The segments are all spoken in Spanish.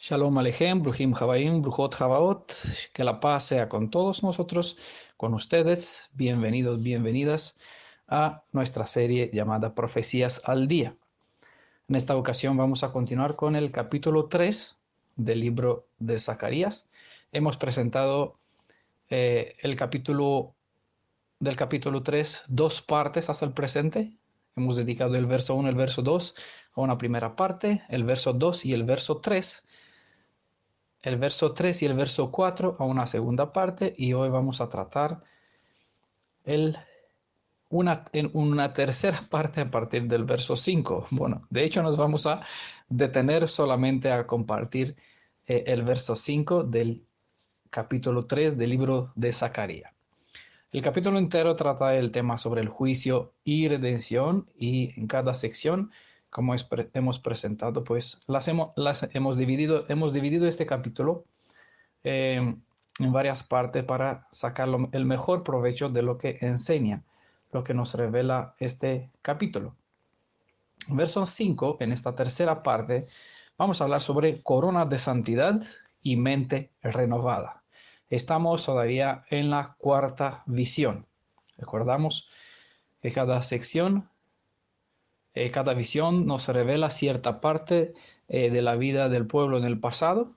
Shalom Alejem, Brujim Habaim, Brujot Habaot, que la paz sea con todos nosotros, con ustedes. Bienvenidos, bienvenidas a nuestra serie llamada Profecías al Día. En esta ocasión vamos a continuar con el capítulo 3 del libro de Zacarías. Hemos presentado el capítulo del capítulo 3, dos partes hasta el presente. Hemos dedicado el verso 1 y el verso 2 a una primera parte, el verso 2 y el verso 3, el verso 3 y el verso 4 a una segunda parte, y hoy vamos a tratar en una tercera parte a partir del verso 5. Bueno, de hecho nos vamos a detener solamente a compartir el verso 5 del capítulo 3 del libro de Zacarías. El capítulo entero trata el tema sobre el juicio y redención, y en cada sección, como hemos presentado, pues hemos dividido este capítulo en varias partes para sacar el mejor provecho de lo que enseña, lo que nos revela este capítulo. Verso 5, en esta tercera parte, vamos a hablar sobre corona de santidad y mente renovada. Estamos todavía en la cuarta visión. Recordamos que cada visión nos revela cierta parte de la vida del pueblo en el pasado,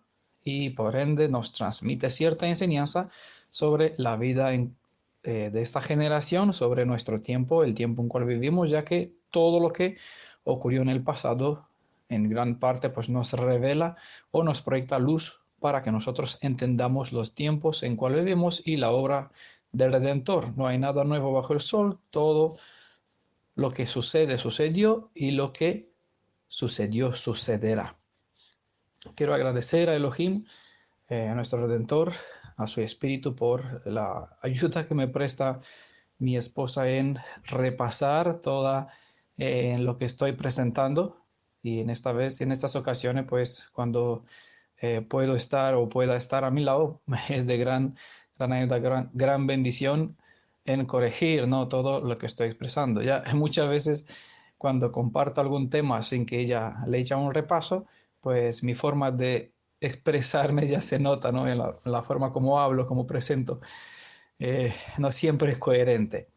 y por ende nos transmite cierta enseñanza sobre la vida de esta generación, sobre nuestro tiempo, el tiempo en cual vivimos, ya que todo lo que ocurrió en el pasado en gran parte pues nos revela o nos proyecta luz para que nosotros entendamos los tiempos en cual vivimos y la obra del Redentor. No hay nada nuevo bajo el sol, todo lo que sucede sucedió, y lo que sucedió sucederá. Quiero agradecer a Elohim, a nuestro Redentor, a su Espíritu, por la ayuda que me presta mi esposa en repasar toda lo que estoy presentando. Y en estas ocasiones, pues cuando puedo estar o pueda estar a mi lado, es de gran ayuda, gran bendición en corregir, ¿no?, todo lo que estoy expresando. Ya muchas veces cuando comparto algún tema sin que ella le eche un repaso, pues mi forma de expresarme ya se nota, ¿no?, en la forma como hablo, como presento. No siempre es coherente.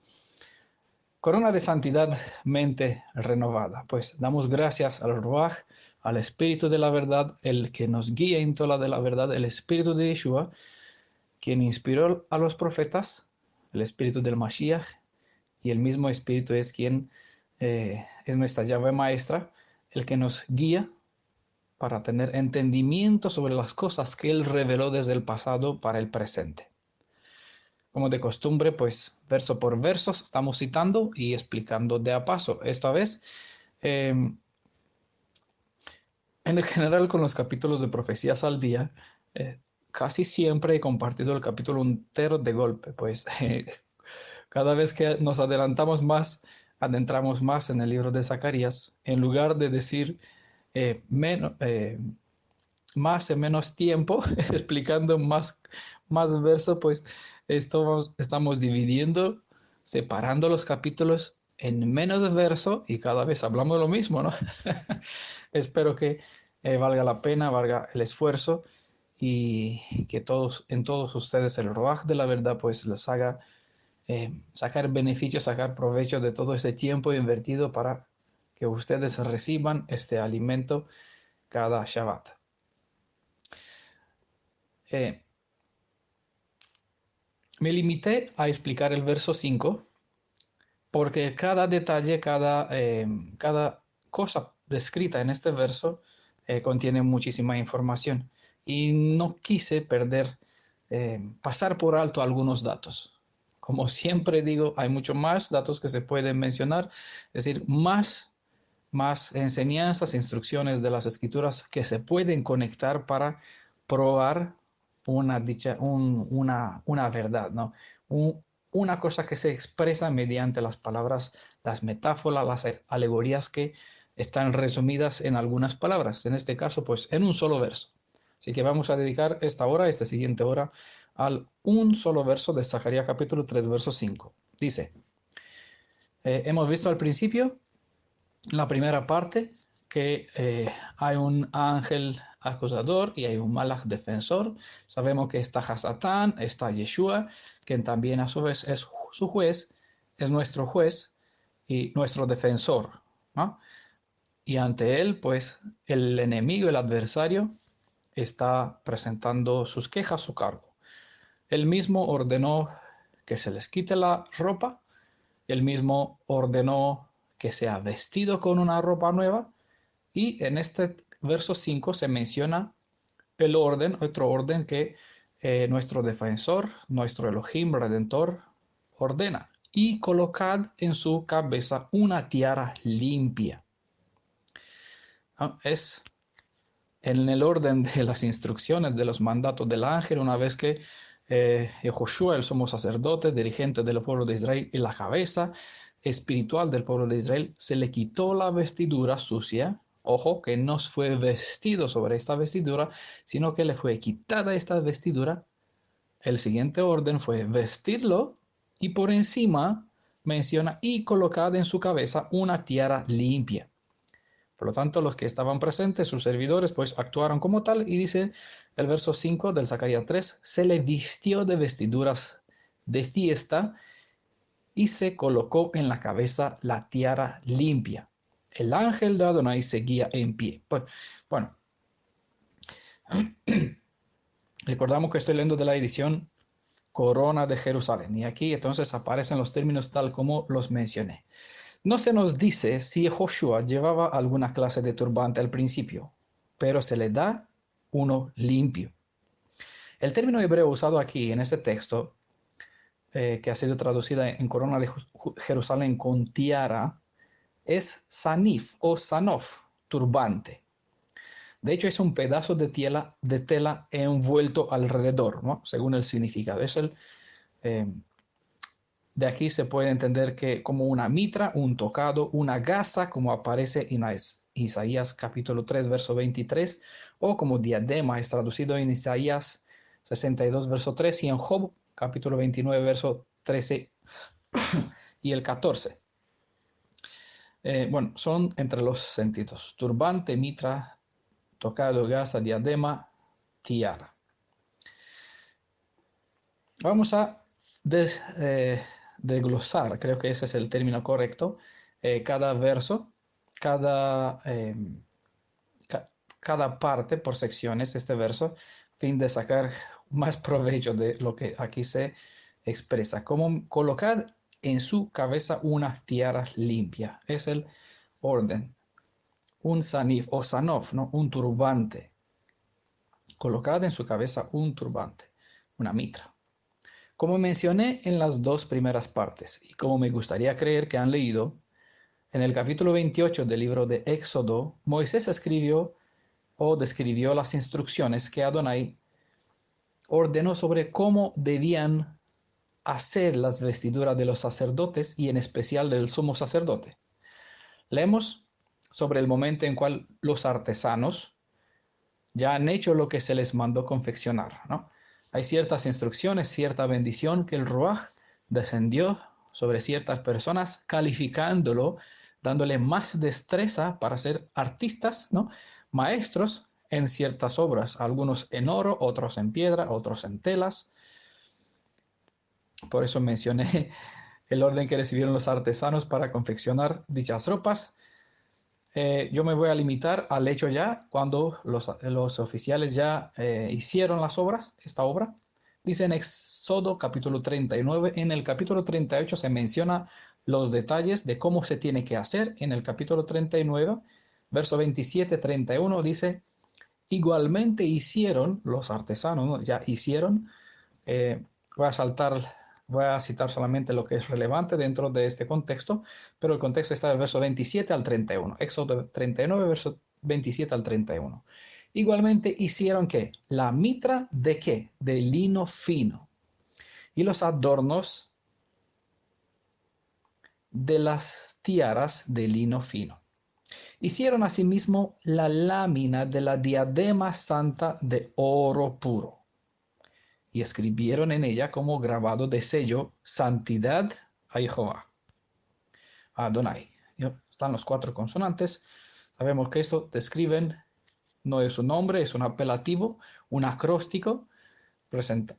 Corona de santidad, mente renovada. Pues damos gracias al Ruach, al Espíritu de la verdad, el que nos guía en toda de la verdad, el Espíritu de Yeshua, quien inspiró a los profetas, el Espíritu del Mashiach, y el mismo Espíritu es quien es nuestra llave maestra, el que nos guía para tener entendimiento sobre las cosas que Él reveló desde el pasado para el presente. Como de costumbre, pues verso por verso estamos citando y explicando de a paso. Esta vez, en general, con los capítulos de Profecías al Día, casi siempre he compartido el capítulo entero de golpe, pues cada vez que nos adelantamos más, adentramos más en el libro de Zacarías, en lugar de decir más en menos tiempo, explicando más versos, pues estamos dividiendo, separando los capítulos en menos verso, y cada vez hablamos lo mismo, ¿no? Espero que valga la pena, valga el esfuerzo, y que en todos ustedes el rodaje de la verdad pues les haga sacar beneficios, sacar provecho de todo ese tiempo invertido para que ustedes reciban este alimento cada Shabbat. Eh, Me limité a explicar el verso 5 porque cada detalle, cada cosa descrita en este verso contiene muchísima información, y no quise pasar por alto algunos datos. Como siempre digo, hay mucho más datos que se pueden mencionar, es decir, más enseñanzas, instrucciones de las escrituras que se pueden conectar para probar una verdad, ¿no? Una cosa que se expresa mediante las palabras, las metáforas, las alegorías que están resumidas en algunas palabras, en este caso, pues en un solo verso. Así que vamos a dedicar esta siguiente hora, al un solo verso de Zacarías capítulo 3, verso 5. Dice, hemos visto al principio la primera parte, que hay un ángel acusador y hay un malach defensor. Sabemos que está Hasatán, está Yeshua, quien también a su vez es su juez, es nuestro juez y nuestro defensor, ¿no? Y ante él, pues, el enemigo, el adversario, está presentando sus quejas, su cargo. Él mismo ordenó que se les quite la ropa, él mismo ordenó que sea vestido con una ropa nueva, y en este verso 5 se menciona el orden, otro orden que nuestro defensor, nuestro Elohim Redentor, ordena. Y colocad en su cabeza una tiara limpia. Es en el orden de las instrucciones, de los mandatos del ángel, una vez que Josué, el sumo sacerdote, dirigente del pueblo de Israel y la cabeza espiritual del pueblo de Israel, se le quitó la vestidura sucia. Ojo, que no fue vestido sobre esta vestidura, sino que le fue quitada esta vestidura. El siguiente orden fue vestirlo y por encima menciona y colocar en su cabeza una tiara limpia. Por lo tanto, los que estaban presentes, sus servidores, pues actuaron como tal, y dice el verso 5 del Zacarías 3, se le vistió de vestiduras de fiesta y se colocó en la cabeza la tiara limpia. El ángel de Adonai seguía en pie. Pues, bueno, recordamos que estoy leyendo de la edición Corona de Jerusalén, y aquí entonces aparecen los términos tal como los mencioné. No se nos dice si Joshua llevaba alguna clase de turbante al principio, pero se le da uno limpio. El término hebreo usado aquí en este texto, que ha sido traducida en Corona de Jerusalén con tiara, es sanif o sanof, turbante. De hecho, es un pedazo de tela envuelto alrededor, ¿no? Según el significado. De aquí se puede entender que como una mitra, un tocado, una gasa, como aparece en Isaías capítulo 3, verso 23, o como diadema es traducido en Isaías 62, verso 3, y en Job capítulo 29, verso 13 y el 14. Bueno, son entre los sentidos: turbante, mitra, tocado, gasa, diadema, tiara. Vamos a desglosar, creo que ese es el término correcto, cada verso, cada, eh, cada parte por secciones, este verso, a fin de sacar más provecho de lo que aquí se expresa. Como colocar en su cabeza una tiara limpia, es el orden. Un sanif o sanof, ¿no? Un turbante. Colocad en su cabeza un turbante, una mitra. Como mencioné en las dos primeras partes, y como me gustaría creer que han leído, en el capítulo 28 del libro de Éxodo, Moisés escribió o describió las instrucciones que Adonai ordenó sobre cómo debían hacer las vestiduras de los sacerdotes y en especial del sumo sacerdote. Leemos sobre el momento en cual los artesanos ya han hecho lo que se les mandó confeccionar, ¿no? Hay ciertas instrucciones, cierta bendición que el Ruach descendió sobre ciertas personas, calificándolo, dándole más destreza para ser artistas, ¿no? Maestros en ciertas obras, algunos en oro, otros en piedra, otros en telas. Por eso mencioné el orden que recibieron los artesanos para confeccionar dichas ropas. Yo me voy a limitar al hecho ya cuando los oficiales ya hicieron esta obra. Dice en Éxodo capítulo 39, en el capítulo 38 se menciona los detalles de cómo se tiene que hacer. En el capítulo 39, verso 27-31 dice, igualmente hicieron los artesanos, ¿no? Ya hicieron, eh, voy a saltar, voy a citar solamente lo que es relevante dentro de este contexto, pero el contexto está del verso 27 al 31. Éxodo 39, verso 27 al 31. Igualmente hicieron ¿qué? La mitra de ¿qué? De lino fino. Y los adornos de las tiaras de lino fino. Hicieron asimismo la lámina de la diadema santa de oro puro y escribieron en ella como grabado de sello, santidad a Jehová, a Adonai. Están los cuatro consonantes. Sabemos que esto describen no es un nombre, es un apelativo, un acróstico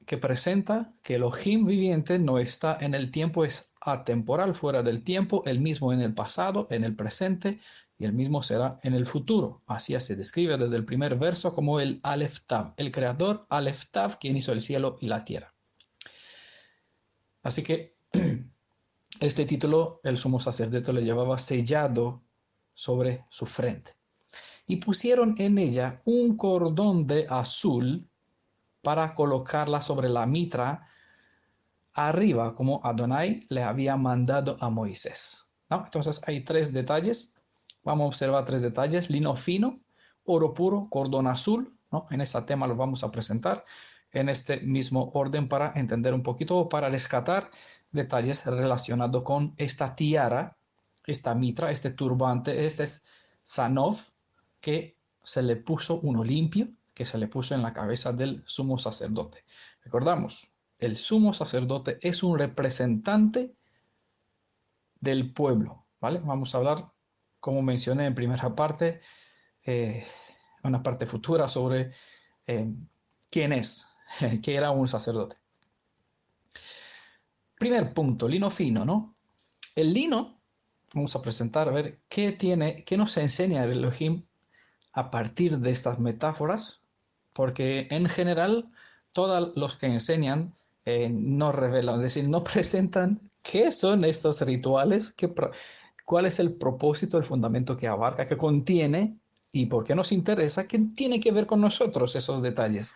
que presenta que Elohim viviente no está en el tiempo, es atemporal, fuera del tiempo, el mismo en el pasado, en el presente, y el mismo será en el futuro. Así se describe desde el primer verso como el Aleph Tav, el creador Aleph Tav, quien hizo el cielo y la tierra. Así que este título el sumo sacerdote le llevaba sellado sobre su frente. Y pusieron en ella un cordón de azul para colocarla sobre la mitra arriba, como Adonai le había mandado a Moisés, ¿no? Entonces hay tres detalles. Vamos a observar tres detalles: lino fino, oro puro, cordón azul, ¿no? En este tema lo vamos a presentar en este mismo orden para entender un poquito, para rescatar detalles relacionados con esta tiara, esta mitra, este turbante. Este es Sanov, que se le puso uno limpio, que se le puso en la cabeza del sumo sacerdote. Recordamos, el sumo sacerdote es un representante del pueblo, ¿vale? Vamos a hablar, como mencioné en primera parte, eh, una parte futura sobre quién es, qué era un sacerdote. Primer punto, lino fino, ¿no? El lino, vamos a presentar, a ver qué nos enseña el Elohim a partir de estas metáforas, porque en general todos los que enseñan no revelan, es decir, no presentan qué son estos rituales, cuál es el propósito, el fundamento que abarca, que contiene y por qué nos interesa, qué tiene que ver con nosotros esos detalles.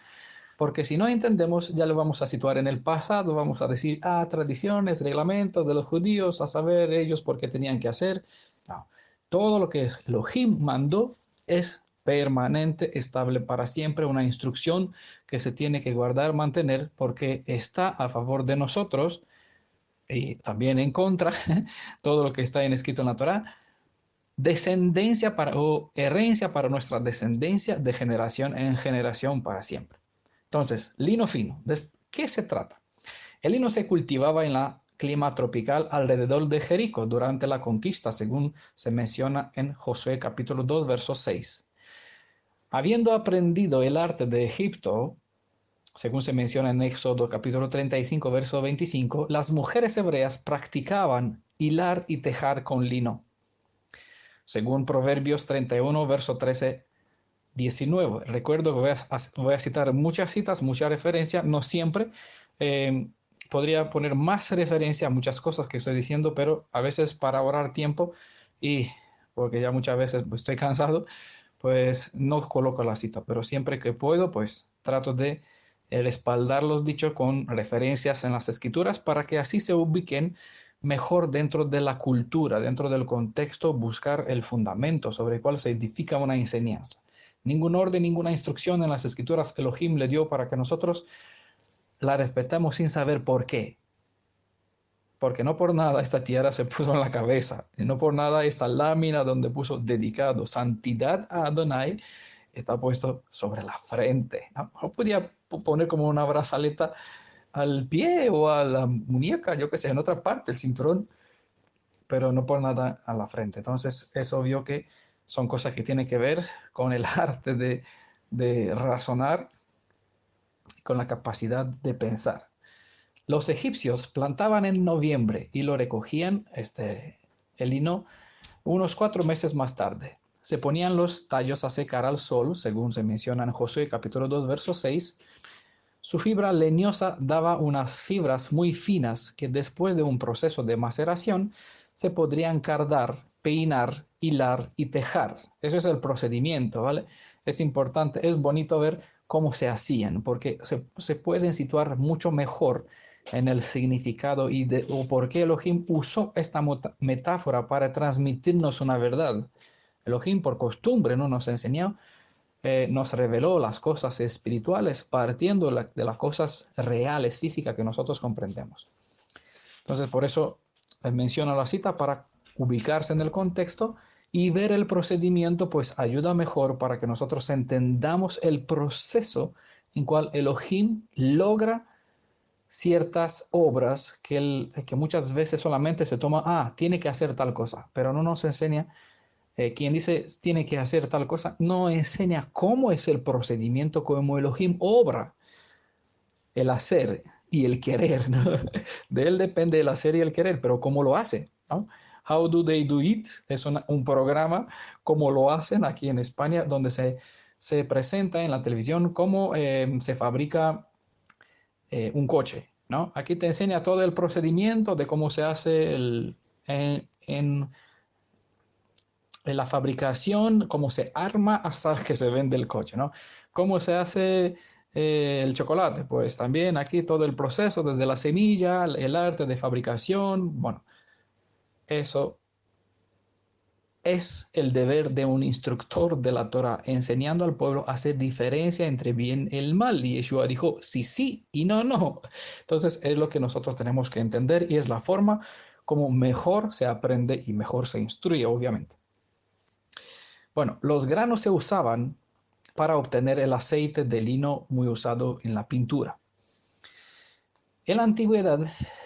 Porque si no entendemos, ya lo vamos a situar en el pasado, vamos a decir, tradiciones, reglamentos de los judíos, a saber ellos por qué tenían que hacer. No, todo lo que Elohim mandó es permanente, estable para siempre, una instrucción que se tiene que guardar, mantener, porque está a favor de nosotros y también en contra, todo lo que está escrito en la Torá, descendencia o herencia para nuestra descendencia de generación en generación para siempre. Entonces, lino fino, ¿de qué se trata? El lino se cultivaba en la clima tropical alrededor de Jericó durante la conquista, según se menciona en Josué capítulo 2, verso 6. Habiendo aprendido el arte de Egipto, según se menciona en Éxodo capítulo 35, verso 25, las mujeres hebreas practicaban hilar y tejar con lino, según Proverbios 31, verso 13, 19. Recuerdo que voy a citar muchas citas, muchas referencias, no siempre. Eh, Podría poner más referencia a muchas cosas que estoy diciendo, pero a veces para ahorrar tiempo y porque ya muchas veces estoy cansado, pues no coloco la cita, pero siempre que puedo, pues trato de respaldar los dichos con referencias en las escrituras para que así se ubiquen mejor dentro de la cultura, dentro del contexto, buscar el fundamento sobre el cual se edifica una enseñanza. Ningún orden, ninguna instrucción en las escrituras Elohim le dio para que nosotros la respetemos sin saber por qué. Porque no por nada esta tiara se puso en la cabeza, y no por nada esta lámina donde puso dedicado santidad a Adonai está puesto sobre la frente. No podía poner como una brazaleta al pie o a la muñeca, yo qué sé, en otra parte, el cinturón, pero no por nada a la frente. Entonces es obvio que son cosas que tienen que ver con el arte de razonar, con la capacidad de pensar. Los egipcios plantaban en noviembre y lo recogían, el lino, unos 4 meses más tarde. Se ponían los tallos a secar al sol, según se menciona en Josué capítulo 2, verso 6. Su fibra leñosa daba unas fibras muy finas que después de un proceso de maceración se podrían cardar, peinar, hilar y tejar. Ese es el procedimiento, ¿vale? Es importante, es bonito ver cómo se hacían, porque se pueden situar mucho mejor en el significado o por qué Elohim usó esta metáfora para transmitirnos una verdad. Elohim, por costumbre, ¿no?, nos enseñó, nos reveló las cosas espirituales partiendo de las cosas reales, físicas que nosotros comprendemos. Entonces, por eso menciono la cita para ubicarse en el contexto y ver el procedimiento, pues ayuda mejor para que nosotros entendamos el proceso en cual Elohim logra ciertas obras que muchas veces solamente se toma, tiene que hacer tal cosa, pero no nos enseña Quien dice tiene que hacer tal cosa, no enseña cómo es el procedimiento, como Elohim obra, el hacer y el querer, ¿no? De él depende el hacer y el querer, pero cómo lo hace, ¿no? How do they do it? Es un programa, como lo hacen aquí en España, donde se presenta en la televisión cómo se fabrica un coche, ¿no? Aquí te enseña todo el procedimiento de cómo se hace en la fabricación, cómo se arma hasta que se vende el coche, ¿no? ¿Cómo se hace el chocolate? Pues también aquí todo el proceso, desde la semilla, el arte de fabricación, bueno, eso es el deber de un instructor de la Torah, enseñando al pueblo a hacer diferencia entre bien y el mal. Y Yeshua dijo, sí, sí y no, no. Entonces es lo que nosotros tenemos que entender y es la forma como mejor se aprende y mejor se instruye, obviamente. Bueno, los granos se usaban para obtener el aceite de lino muy usado en la pintura. En la antigüedad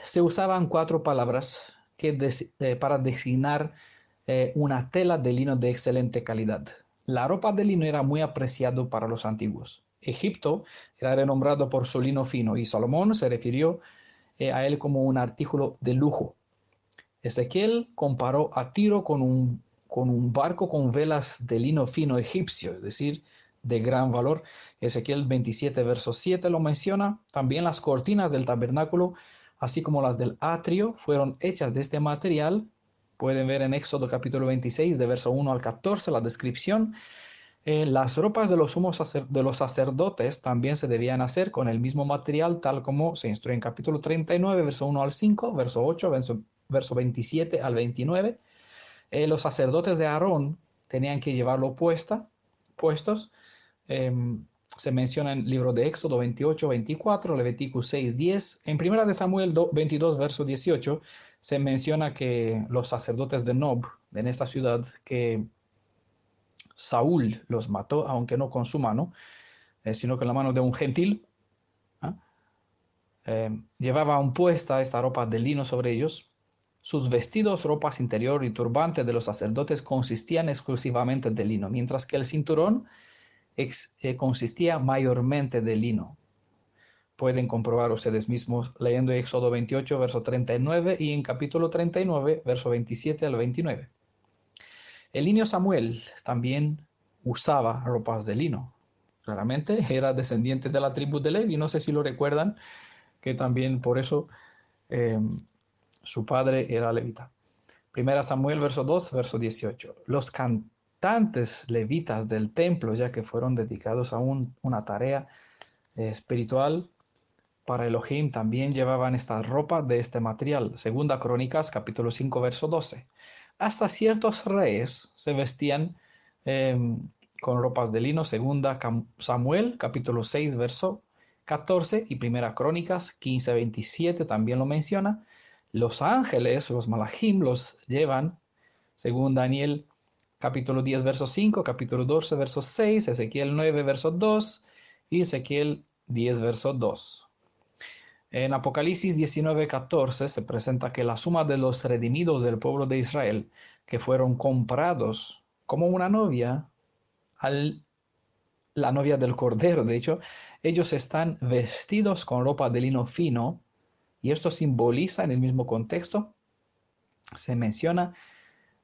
se usaban cuatro palabras para designar una tela de lino de excelente calidad. La ropa de lino era muy apreciado para los antiguos. Egipto era renombrado por su lino fino y Salomón se refirió a él como un artículo de lujo. Ezequiel comparó a Tiro con un barco con velas de lino fino egipcio, es decir, de gran valor. Ezequiel 27, verso 7 lo menciona. También las cortinas del tabernáculo, así como las del atrio, fueron hechas de este material. Pueden ver en Éxodo capítulo 26, de verso 1 al 14, la descripción. Las ropas de de los sacerdotes también se debían hacer con el mismo material, tal como se instruye en capítulo 39, verso 1 al 5, verso 8, verso 27 al 29. Los sacerdotes de Aarón tenían que llevarlo puestos. Eh, Se menciona en el libro de Éxodo 28, 24, Levítico 6, 10. En primera de Samuel 22, verso 18, se menciona que los sacerdotes de Nob, en esta ciudad, que Saúl los mató, aunque no con su mano, sino con la mano de un gentil. ¿Ah? Llevaban puesta esta ropa de lino sobre ellos. Sus vestidos, ropas interior y turbante de los sacerdotes consistían exclusivamente de lino, mientras que el cinturón consistía mayormente de lino. Pueden comprobar ustedes mismos leyendo Éxodo 28, verso 39 y en capítulo 39, verso 27 al 29. El niño Samuel también usaba ropas de lino. Claramente era descendiente de la tribu de Levi, no sé si lo recuerdan, que también por eso eh, su padre era levita. Primera Samuel, verso 2, verso 18. Los cantantes levitas del templo, ya que fueron dedicados a una tarea espiritual para Elohim, también llevaban esta ropa de este material. Segunda Crónicas, capítulo 5, verso 12. Hasta ciertos reyes se vestían eh, con ropas de lino. Segunda Samuel, capítulo 6, verso 14 y Primera Crónicas 15, 27 también lo menciona. Los ángeles, los malachim, los llevan, según Daniel capítulo 10, verso 5, capítulo 12, verso 6, Ezequiel 9, verso 2 y Ezequiel 10, verso 2. En Apocalipsis 19:14 se presenta que la suma de los redimidos del pueblo de Israel, que fueron comprados como una novia, la novia del Cordero, de hecho, ellos están vestidos con ropa de lino fino, y esto simboliza en el mismo contexto, se menciona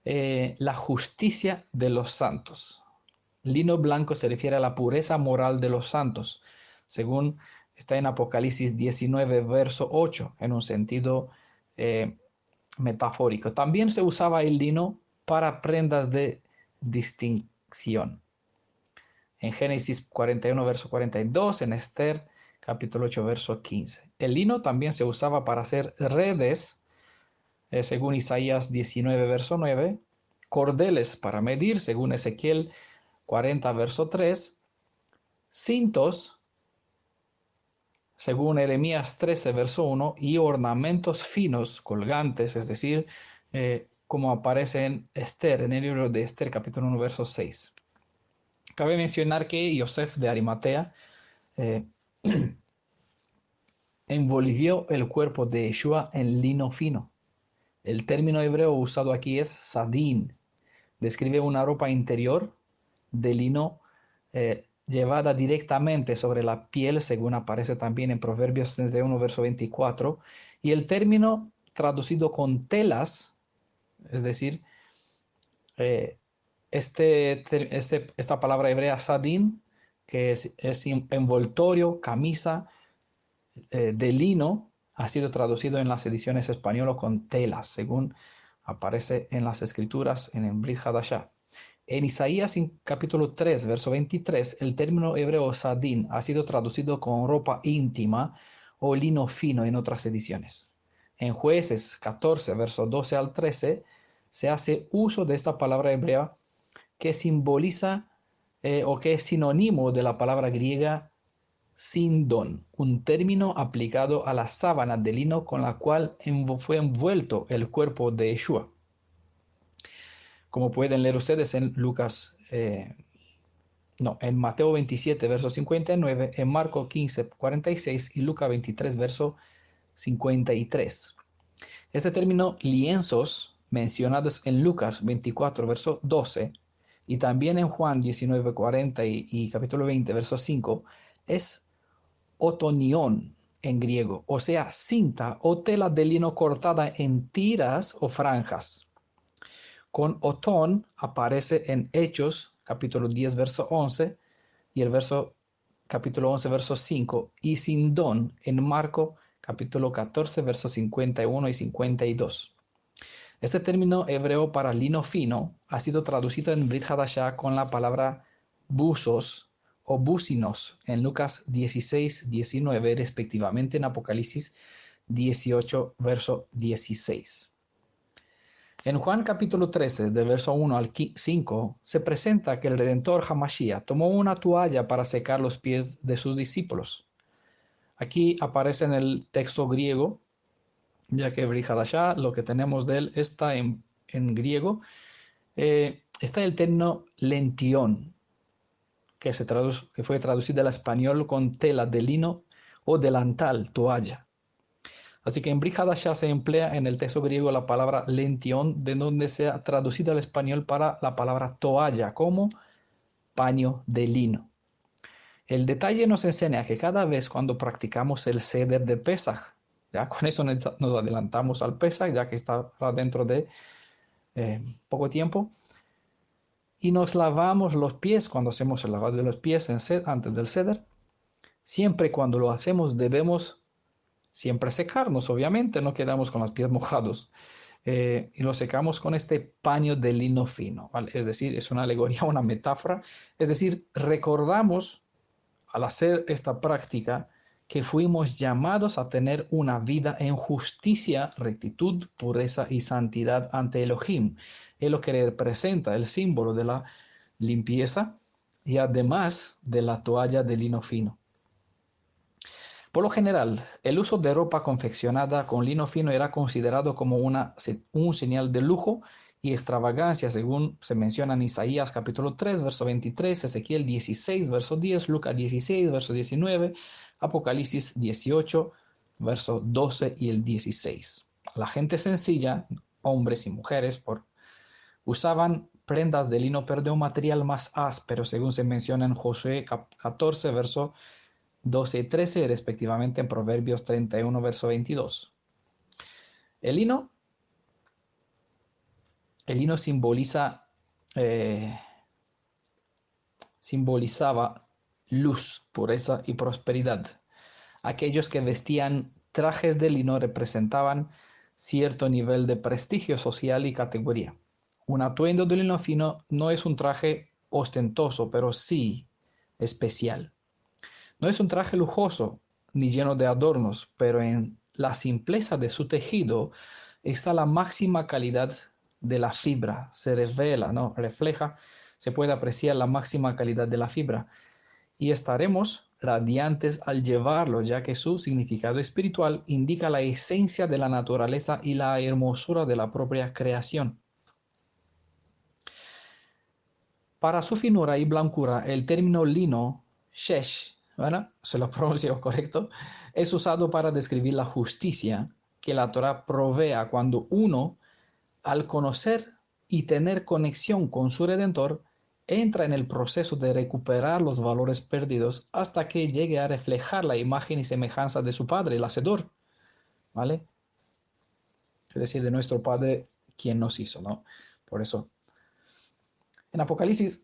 la justicia de los santos. Lino blanco se refiere a la pureza moral de los santos, según está en Apocalipsis 19, verso 8, en un sentido eh, metafórico. También se usaba el lino para prendas de distinción. En Génesis 41, verso 42, en Esther capítulo 8, verso 15. El lino también se usaba para hacer redes, según Isaías 19, verso 9, cordeles para medir, según Ezequiel 40, verso 3, cintos, según Jeremías 13, verso 1, y ornamentos finos, colgantes, es decir, como aparece en Esther, en el libro de Esther, capítulo 1, verso 6. Cabe mencionar que Yosef de Arimatea eh, envolvió el cuerpo de Yeshua en lino fino. El término hebreo usado aquí es sadín, describe una ropa interior de lino llevada directamente sobre la piel, según aparece también en Proverbios 31, verso 24, y el término traducido con telas, es decir, eh, esta palabra hebrea sadín, que es envoltorio, camisa de lino, ha sido traducido en las ediciones españolas con telas, según aparece en las escrituras en el Brit Hadashah. En Isaías capítulo 3, verso 23, el término hebreo sadín ha sido traducido con ropa íntima o lino fino en otras ediciones. En Jueces 14, verso 12 al 13, se hace uso de esta palabra hebrea que simboliza o que es sinónimo de la palabra griega sindón, un término aplicado a la sábana de lino con la cual fue envuelto el cuerpo de Yeshua. Como pueden leer ustedes en en Mateo 27, verso 59, en Marco 15, 46 y Lucas 23, verso 53. Este término lienzos, mencionados en Lucas 24, verso 12, y también en Juan 19, 40 y capítulo 20, verso 5, es otonión en griego, o sea, cinta o tela de lino cortada en tiras o franjas. Con otón aparece en Hechos, capítulo 10, verso 11, y el capítulo 11, verso 5, y sindón en Marco, capítulo 14, versos 51 y 52. Este término hebreo para lino fino ha sido traducido en Brit Hadashah con la palabra buzos o businos en Lucas 16, 19, respectivamente en Apocalipsis 18, verso 16. En Juan capítulo 13, del verso 1 al 5, se presenta que el Redentor Hamashiach tomó una toalla para secar los pies de sus discípulos. Aquí aparece en el texto griego, ya que Brit Hadashah, lo que tenemos de él está en griego, está el término lentión, que fue traducido al español con tela de lino o delantal, toalla. Así que en Brit Hadashah se emplea en el texto griego la palabra lentión, de donde se ha traducido al español para la palabra toalla, como paño de lino. El detalle nos enseña que cada vez cuando practicamos el Seder de Pesaj, ya con eso nos adelantamos al Pesaj, ya que está dentro de poco tiempo, y nos lavamos los pies cuando hacemos el lavado de los pies antes del Seder. Siempre cuando lo hacemos debemos siempre secarnos, obviamente, no quedamos con los pies mojados. Y lo secamos con este paño de lino fino, ¿vale? Es decir, es una alegoría, una metáfora. Es decir, recordamos al hacer esta práctica que fuimos llamados a tener una vida en justicia, rectitud, pureza y santidad ante Elohim. Es lo que representa el símbolo de la limpieza y además de la toalla de lino fino. Por lo general, el uso de ropa confeccionada con lino fino era considerado como un señal de lujo y extravagancia, según se menciona en Isaías capítulo 3, verso 23, Ezequiel 16, verso 10, Lucas 16, verso 19, Apocalipsis 18, verso 12 y el 16. La gente sencilla, hombres y mujeres, usaban prendas de lino, pero de un material más áspero, según se menciona en Josué 14, verso 12 y 13, respectivamente en Proverbios 31, verso 22. El lino simbolizaba luz, pureza y prosperidad. Aquellos que vestían trajes de lino representaban cierto nivel de prestigio social y categoría. Un atuendo de lino fino no es un traje ostentoso, pero sí especial. No es un traje lujoso ni lleno de adornos, pero en la simpleza de su tejido está la máxima calidad de la fibra. Se revela, ¿no? Refleja, se puede apreciar la máxima calidad de la fibra. Y estaremos radiantes al llevarlo, ya que su significado espiritual indica la esencia de la naturaleza y la hermosura de la propia creación. Para su finura y blancura, el término lino, shesh, ¿verdad? Se lo pronuncio correcto, es usado para describir la justicia que la Torah provea cuando uno, al conocer y tener conexión con su Redentor, entra en el proceso de recuperar los valores perdidos hasta que llegue a reflejar la imagen y semejanza de su Padre, el Hacedor, ¿vale? Es decir, de nuestro Padre, quien nos hizo, ¿no? Por eso, en Apocalipsis,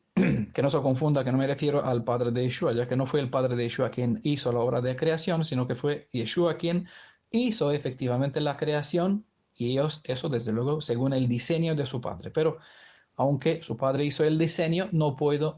que no se confunda, que no me refiero al Padre de Yeshua, ya que no fue el Padre de Yeshua quien hizo la obra de creación, sino que fue Yeshua quien hizo efectivamente la creación, y ellos, eso desde luego, según el diseño de su Padre. Pero aunque su Padre hizo el diseño, no podemos,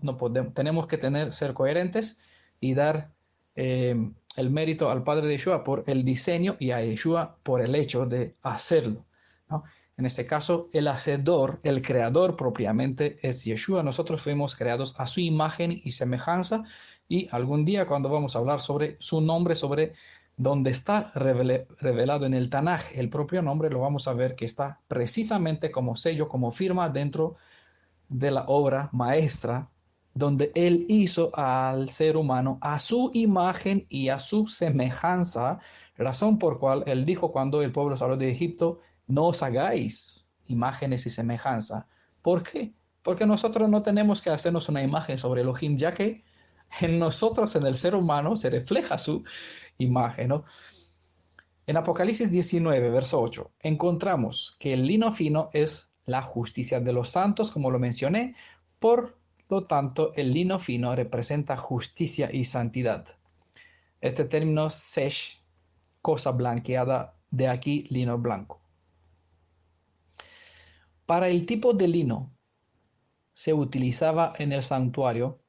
tenemos que ser coherentes y dar el mérito al Padre de Yeshua por el diseño y a Yeshua por el hecho de hacerlo, ¿no? En este caso, el hacedor, el creador propiamente es Yeshua. Nosotros fuimos creados a su imagen y semejanza, y algún día cuando vamos a hablar sobre su nombre, sobre dónde está revelado en el Tanaj, el propio nombre, lo vamos a ver que está precisamente como sello, como firma dentro de la obra maestra, donde él hizo al ser humano a su imagen y a su semejanza, razón por cual él dijo cuando el pueblo salió de Egipto: no os hagáis imágenes y semejanza. ¿Por qué? Porque nosotros no tenemos que hacernos una imagen sobre Elohim, ya que en nosotros, en el ser humano, se refleja su imagen, ¿no? En Apocalipsis 19, verso 8, encontramos que el lino fino es la justicia de los santos, como lo mencioné. Por lo tanto, el lino fino representa justicia y santidad. Este término sesh, cosa blanqueada, de aquí lino blanco. Para el tipo de lino se utilizaba en el santuario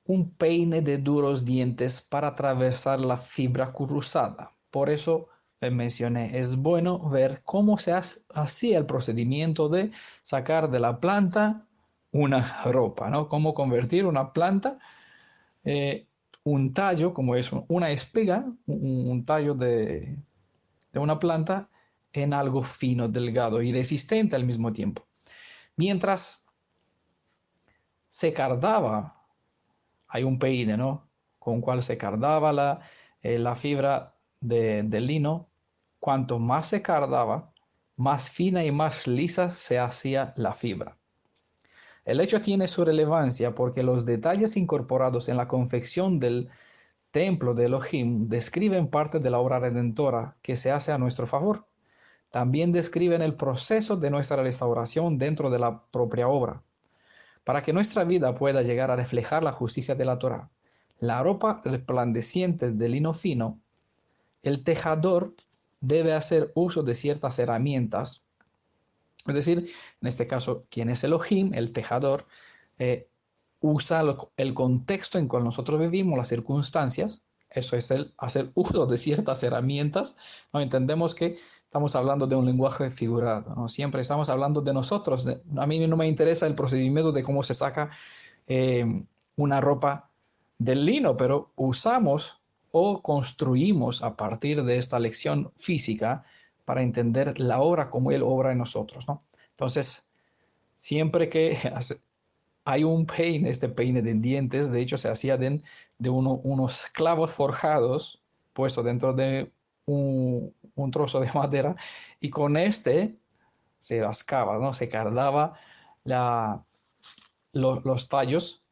un peine de duros dientes para atravesar la fibra cruzada. Por eso mencioné, es bueno ver cómo se hacía el procedimiento de sacar de la planta una ropa, ¿no? Cómo convertir una planta, eh, un tallo, como es una espiga, un tallo de una planta, en algo fino, delgado y resistente al mismo tiempo. Mientras se cardaba, hay un peine, ¿no? Con cual se cardaba la fibra del lino. Cuanto más se cardaba, más fina y más lisa se hacía la fibra. El hecho tiene su relevancia porque los detalles incorporados en la confección del templo de Elohim describen parte de la obra redentora que se hace a nuestro favor. También describen el proceso de nuestra restauración dentro de la propia obra, para que nuestra vida pueda llegar a reflejar la justicia de la Torá. La ropa resplandeciente de lino fino, el tejador debe hacer uso de ciertas herramientas, es decir, en este caso, ¿quién es Elohim? El tejador usa el contexto en cual nosotros vivimos, las circunstancias. Eso es el hacer uso de ciertas herramientas. No entendemos que estamos hablando de un lenguaje figurado, ¿no? Siempre estamos hablando de nosotros. A mí no me interesa el procedimiento de cómo se saca una ropa del lino, pero usamos o construimos a partir de esta lección física para entender la obra como Él obra en nosotros, ¿no? Entonces, siempre que hay un peine, este peine de dientes, de hecho se hacía de unos clavos forjados puestos dentro de un trozo de madera, y con este se rascaba, ¿no? Se cardaba los tallos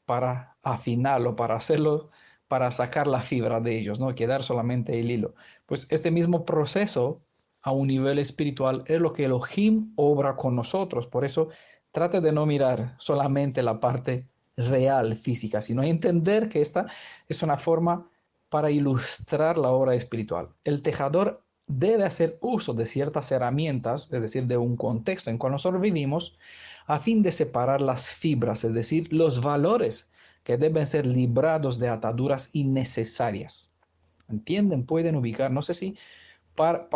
para afinarlo, para hacerlo, para sacar la fibra de ellos, ¿no? Quedar solamente el hilo. Pues este mismo proceso a un nivel espiritual es lo que Elohim obra con nosotros. Por eso trate de no mirar solamente la parte real, física, sino entender que esta es una forma para ilustrar la obra espiritual. El tejador debe hacer uso de ciertas herramientas, es decir, de un contexto en el cual nosotros vivimos, a fin de separar las fibras, es decir, los valores que deben ser librados de ataduras innecesarias. ¿Entienden? Pueden ubicar, no sé si para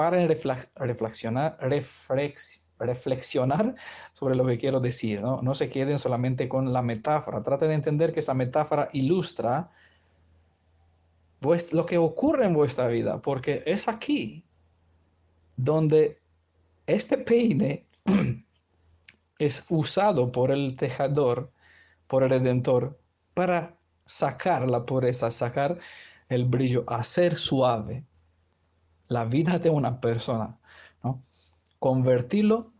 reflexionar sobre lo que quiero decir, ¿no? No se queden solamente con la metáfora, traten de entender que esa metáfora ilustra lo que ocurre en vuestra vida, porque es aquí donde este peine es usado por el tejador, por el Redentor, para sacar la pureza, sacar el brillo, hacer suave la vida de una persona, ¿no? Convertirlo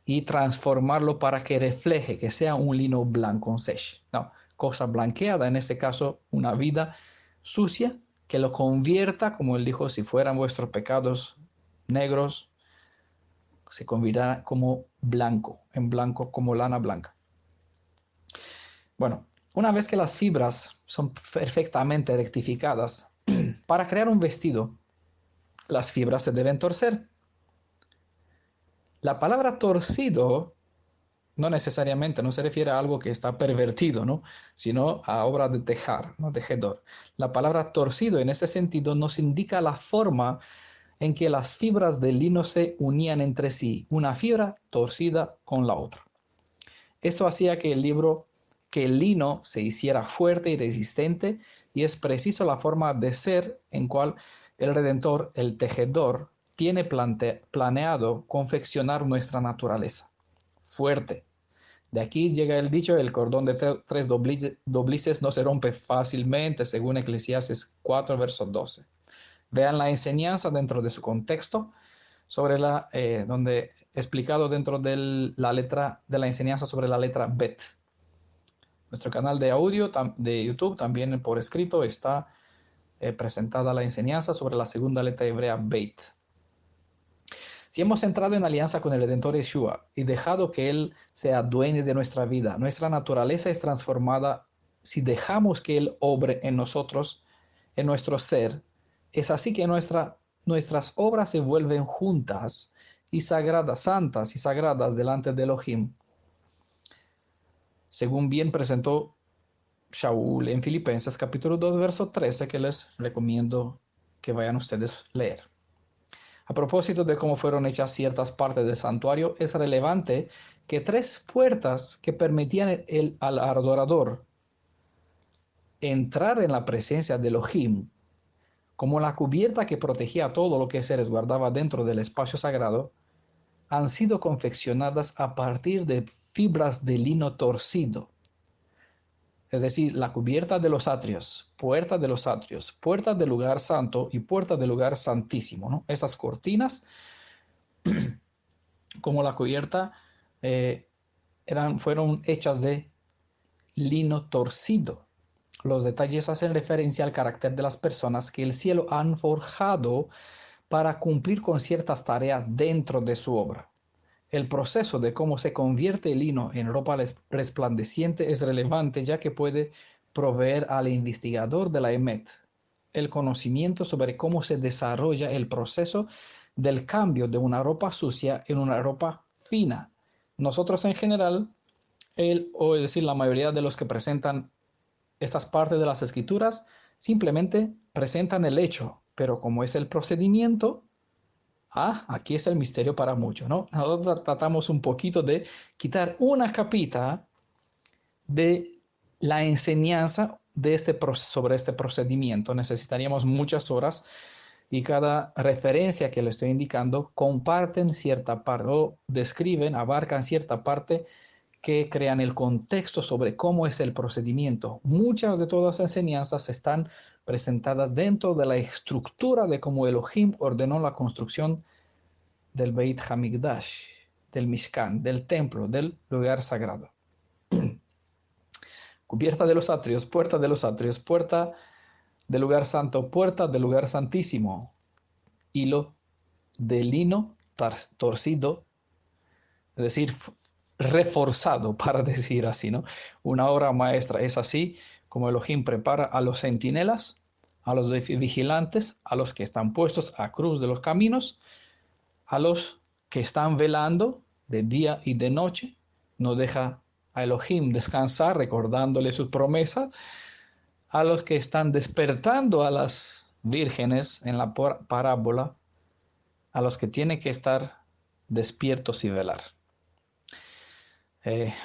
y transformarlo para que refleje, que sea un lino blanco, un sesh. No, cosa blanqueada, en este caso una vida sucia, que lo convierta, como él dijo, si fueran vuestros pecados negros, se convertirá como blanco, en blanco como lana blanca. Bueno, una vez que las fibras son perfectamente rectificadas, para crear un vestido, las fibras se deben torcer. La palabra torcido no necesariamente no se refiere a algo que está pervertido, ¿no? Sino a obra de tejar, ¿no? Tejedor. La palabra torcido en ese sentido nos indica la forma en que las fibras del lino se unían entre sí, una fibra torcida con la otra. Esto hacía que el lino se hiciera fuerte y resistente, y es preciso la forma de ser en cual el Redentor, el tejedor, tiene planeado confeccionar nuestra naturaleza. Fuerte. De aquí llega el dicho, el cordón de tres doblices no se rompe fácilmente, según Eclesiastes 4, verso 12. Vean la enseñanza dentro de su contexto, sobre donde explicado dentro de la letra de la enseñanza sobre la letra Bet. Nuestro canal de audio de YouTube también por escrito está presentada la enseñanza sobre la segunda letra hebrea Bet. Si hemos entrado en alianza con el Redentor Yeshua y dejado que Él sea dueño de nuestra vida, nuestra naturaleza es transformada si dejamos que Él obre en nosotros, en nuestro ser. Es así que nuestras obras se vuelven juntas y sagradas, santas y sagradas delante de Elohim, según bien presentó Shaul en Filipenses capítulo 2, verso 13, que les recomiendo que vayan ustedes a leer. A propósito de cómo fueron hechas ciertas partes del santuario, es relevante que tres puertas que permitían al adorador entrar en la presencia de Elohim, como la cubierta que protegía todo lo que se resguardaba dentro del espacio sagrado, han sido confeccionadas a partir de fibras de lino torcido. Es decir, la cubierta de los atrios, puerta de los atrios, puerta del lugar santo y puerta del lugar santísimo, ¿no? Esas cortinas, como la cubierta, eh, fueron hechas de lino torcido. Los detalles hacen referencia al carácter de las personas que el cielo han forjado para cumplir con ciertas tareas dentro de su obra. El proceso de cómo se convierte el lino en ropa resplandeciente es relevante, ya que puede proveer al investigador de la EMET el conocimiento sobre cómo se desarrolla el proceso del cambio de una ropa sucia en una ropa fina. Nosotros en general, o es decir, la mayoría de los que presentan estas partes de las escrituras, simplemente presentan el hecho, pero como es el procedimiento, aquí es el misterio para muchos, ¿no? Nosotros tratamos un poquito de quitar una capita de la enseñanza de sobre este procedimiento. Necesitaríamos muchas horas, y cada referencia que le estoy indicando comparten cierta parte o describen, abarcan cierta parte que crean el contexto sobre cómo es el procedimiento. Muchas de todas las enseñanzas están presentadas dentro de la estructura de cómo Elohim ordenó la construcción del Beit Hamikdash, del Mishkan, del templo, del lugar sagrado. Cubierta de los atrios, puerta de los atrios, puerta del lugar santo, puerta del lugar santísimo, hilo de lino torcido, es decir, reforzado, para decir así, ¿no? Una obra maestra es así como Elohim prepara a los centinelas, a los vigilantes, a los que están puestos a cruz de los caminos, a los que están velando de día y de noche. No deja a Elohim descansar recordándole sus promesas. A los que están despertando a las vírgenes en la parábola, a los que tienen que estar despiertos y velar.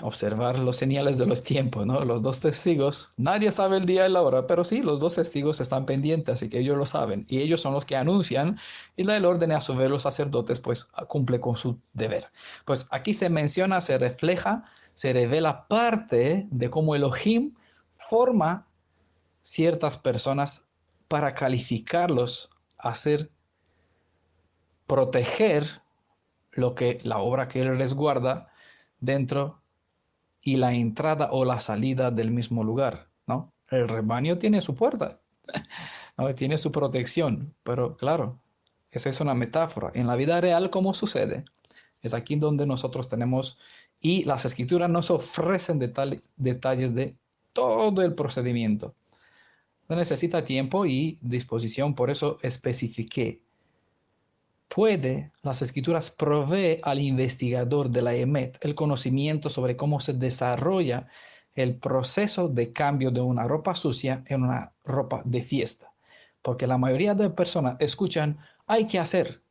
Observar los señales de los tiempos, ¿no? Los dos testigos, nadie sabe el día y la hora, pero sí, los dos testigos están pendientes, así que ellos lo saben, y ellos son los que anuncian, y el orden a su vez los sacerdotes, pues cumple con su deber. Pues aquí se menciona, se refleja, se revela parte de cómo Elohim forma ciertas personas para calificarlos a ser, proteger la obra que Él resguarda dentro y la entrada o la salida del mismo lugar, ¿no? El rebaño tiene su puerta, ¿no? Tiene su protección, pero claro, esa es una metáfora. En la vida real, ¿cómo sucede? Es aquí donde nosotros tenemos, y las escrituras nos ofrecen detalles de todo el procedimiento. Se necesita tiempo y disposición, por eso especifiqué. Las escrituras provee al investigador de la EMET el conocimiento sobre cómo se desarrolla el proceso de cambio de una ropa sucia en una ropa de fiesta. Porque la mayoría de personas escuchan, hay que hacer,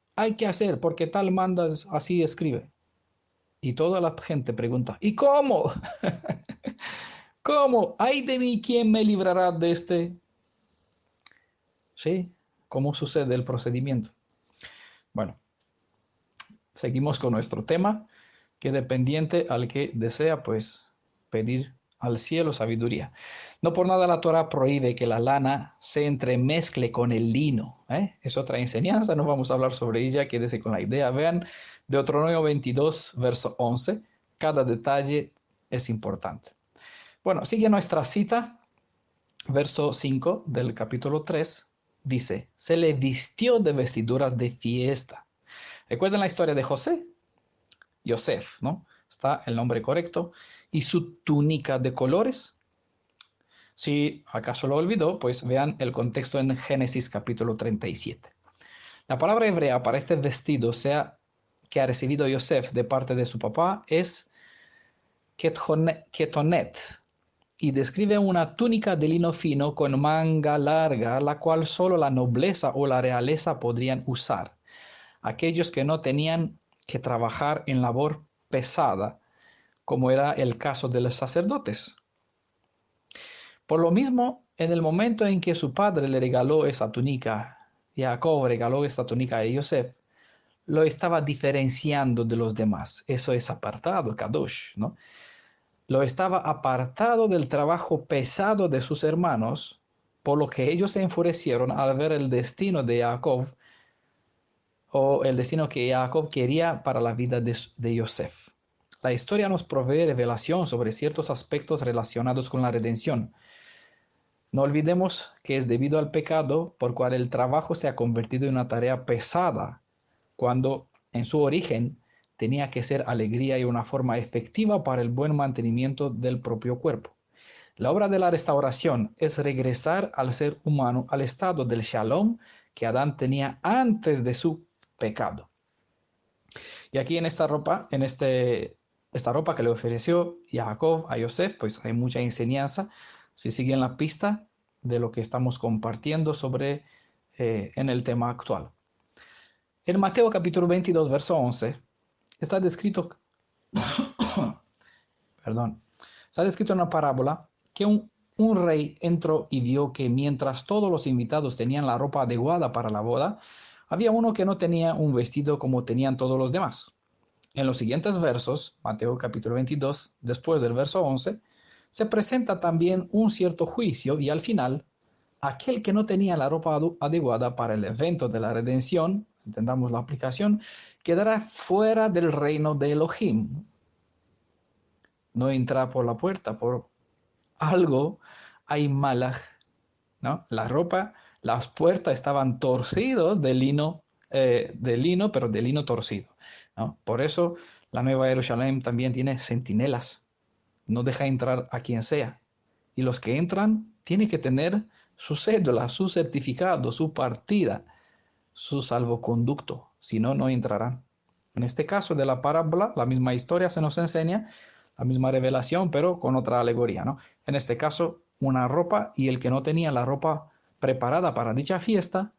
porque tal manda, así escribe. Y toda la gente pregunta, ¿y cómo? ¿Cómo? ¿Ay de mí quién me librará de este? ¿Sí? ¿Cómo sucede el procedimiento? Bueno, seguimos con nuestro tema. Que dependiente al que desea, pues, pedir al cielo sabiduría. No por nada la Torah prohíbe que la lana se entremezcle con el lino. Es otra enseñanza, no vamos a hablar sobre ella, quédese con la idea. Vean Deuteronomio 22, verso 11. Cada detalle es importante. Bueno, sigue nuestra cita, verso 5 del capítulo 3. Dice, se le vistió de vestiduras de fiesta. ¿Recuerdan la historia de José? Yosef, ¿no? Está el nombre correcto. Y su túnica de colores. Si acaso lo olvidó, pues vean el contexto en Génesis capítulo 37. La palabra hebrea para este vestido que ha recibido Yosef de parte de su papá es ketonet y describe una túnica de lino fino con manga larga, la cual solo la nobleza o la realeza podrían usar. Aquellos que no tenían que trabajar en labor pesada, como era el caso de los sacerdotes. Por lo mismo, en el momento en que su padre le regaló esa túnica, Jacob regaló esta túnica a Yosef, lo estaba diferenciando de los demás. Eso es apartado, kadosh, ¿no? Lo estaba apartado del trabajo pesado de sus hermanos, por lo que ellos se enfurecieron al ver el destino de Jacob, o el destino que Jacob quería para la vida de Yosef. La historia nos provee revelación sobre ciertos aspectos relacionados con la redención. No olvidemos que es debido al pecado por cual el trabajo se ha convertido en una tarea pesada, cuando en su origen tenía que ser alegría y una forma efectiva para el buen mantenimiento del propio cuerpo. La obra de la restauración es regresar al ser humano al estado del shalom que Adán tenía antes de su pecado. Y aquí en esta ropa, esta ropa que le ofreció Jacob a Yosef, pues hay mucha enseñanza. Si siguen la pista de lo que estamos compartiendo sobre en el tema actual. En Mateo capítulo 22, verso 11, está descrito, perdón, está descrito en una parábola que un rey entró y vio que mientras todos los invitados tenían la ropa adecuada para la boda, había uno que no tenía un vestido como tenían todos los demás. En los siguientes versos, Mateo capítulo 22, después del verso 11, se presenta también un cierto juicio y al final, aquel que no tenía la ropa adecuada para el evento de la redención, entendamos la aplicación, quedará fuera del reino de Elohim. No entra por la puerta, por algo hay malaj, ¿no? La ropa, las puertas estaban torcidos de lino, pero de lino torcido, ¿no? Por eso la Nueva Jerusalén también tiene centinelas, no deja entrar a quien sea. Y los que entran tienen que tener su cédula, su certificado, su partida, su salvoconducto, si no, no entrarán. En este caso de la parábola, la misma historia se nos enseña, la misma revelación, pero con otra alegoría, ¿no? En este caso, una ropa y el que no tenía la ropa preparada para dicha fiesta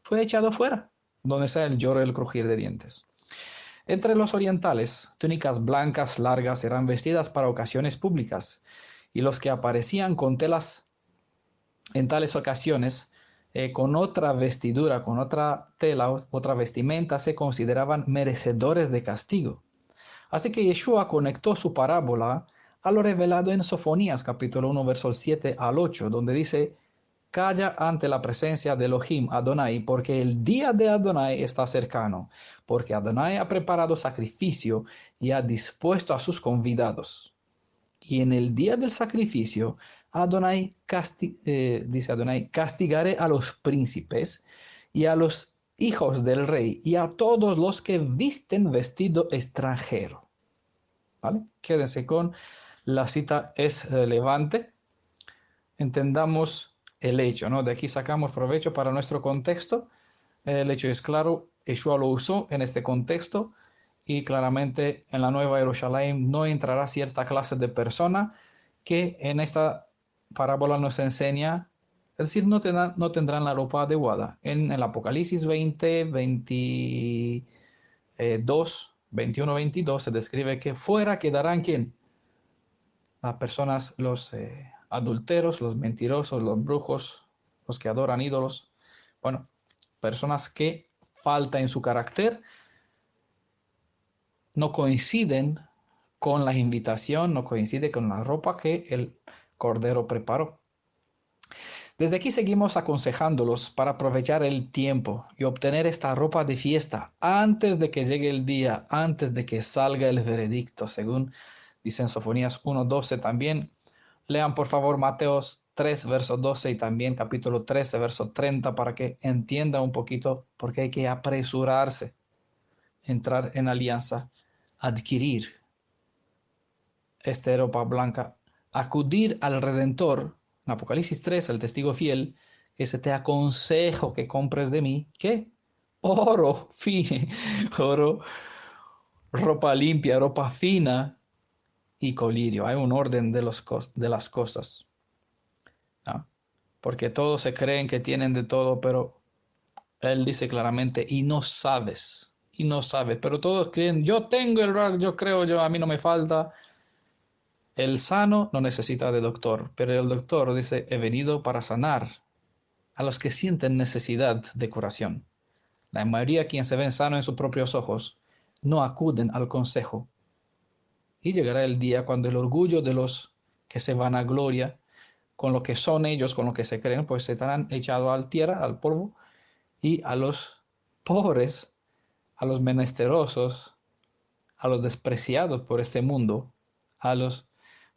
fue echado fuera, donde sea el lloro y el crujir de dientes. Entre los orientales, túnicas blancas largas eran vestidas para ocasiones públicas, y los que aparecían con telas en tales ocasiones, con otra vestidura, con otra tela, otra vestimenta, se consideraban merecedores de castigo. Así que Yeshua conectó su parábola a lo revelado en Sofonías capítulo 1, versos 7 al 8, donde dice, calla ante la presencia de Elohim, Adonai, porque el día de Adonai está cercano, porque Adonai ha preparado sacrificio y ha dispuesto a sus convidados. Y en el día del sacrificio, dice Adonai, castigaré a los príncipes y a los hijos del rey y a todos los que visten vestido extranjero. ¿Vale? Quédense con la cita, es relevante. Entendamos el hecho, ¿no? De aquí sacamos provecho para nuestro contexto. El hecho es claro, Yeshua lo usó en este contexto y claramente en la Nueva Jerusalén no entrará cierta clase de persona que en esta parábola nos enseña, es decir, no tendrán la ropa adecuada. En el Apocalipsis 20, 22, 21, 22 se describe que fuera quedarán ¿quién? Las personas, los adulteros, los mentirosos, los brujos, los que adoran ídolos. Bueno, personas que falta en su carácter, no coinciden con la invitación, no coincide con la ropa que el Cordero preparó. Desde aquí seguimos aconsejándolos para aprovechar el tiempo y obtener esta ropa de fiesta antes de que llegue el día, antes de que salga el veredicto, según dicen Sofonías 1:12 también. Lean por favor Mateos 3, verso 12 y también capítulo 13, verso 30 para que entiendan un poquito por qué hay que apresurarse, entrar en alianza, adquirir esta ropa blanca, acudir al Redentor. En Apocalipsis 3, el testigo fiel, que se te aconsejo que compres de mí, ¿qué? Oro, oro, ropa limpia, ropa fina y colirio. Hay un orden de las cosas, ¿no? Porque todos se creen que tienen de todo, pero él dice claramente, y no sabes, pero todos creen, yo tengo el rag, yo creo, a mí no me falta. El sano no necesita de doctor, pero el doctor dice, he venido para sanar a los que sienten necesidad de curación. La mayoría quien se ven sano en sus propios ojos no acuden al consejo. Y llegará el día cuando el orgullo de los que se van a gloria con lo que son ellos, con lo que se creen, pues se estarán echados al tierra, al polvo, y a los pobres, a los menesterosos, a los despreciados por este mundo, a los,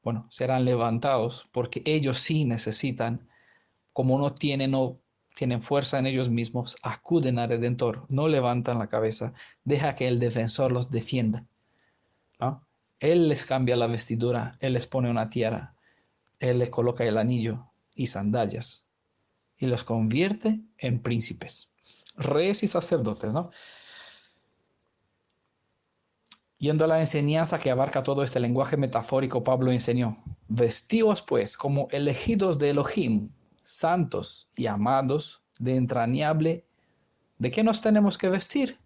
bueno, serán levantados porque ellos sí necesitan, como no tienen fuerza en ellos mismos, acuden al Redentor, no levantan la cabeza, deja que el defensor los defienda, ¿no? Él les cambia la vestidura, Él les pone una tiara, Él les coloca el anillo y sandalias y los convierte en príncipes, reyes y sacerdotes, ¿no? Yendo a la enseñanza que abarca todo este lenguaje metafórico, Pablo enseñó, vestíos pues como elegidos de Elohim, santos y amados, de entrañable. ¿De qué nos tenemos que vestir?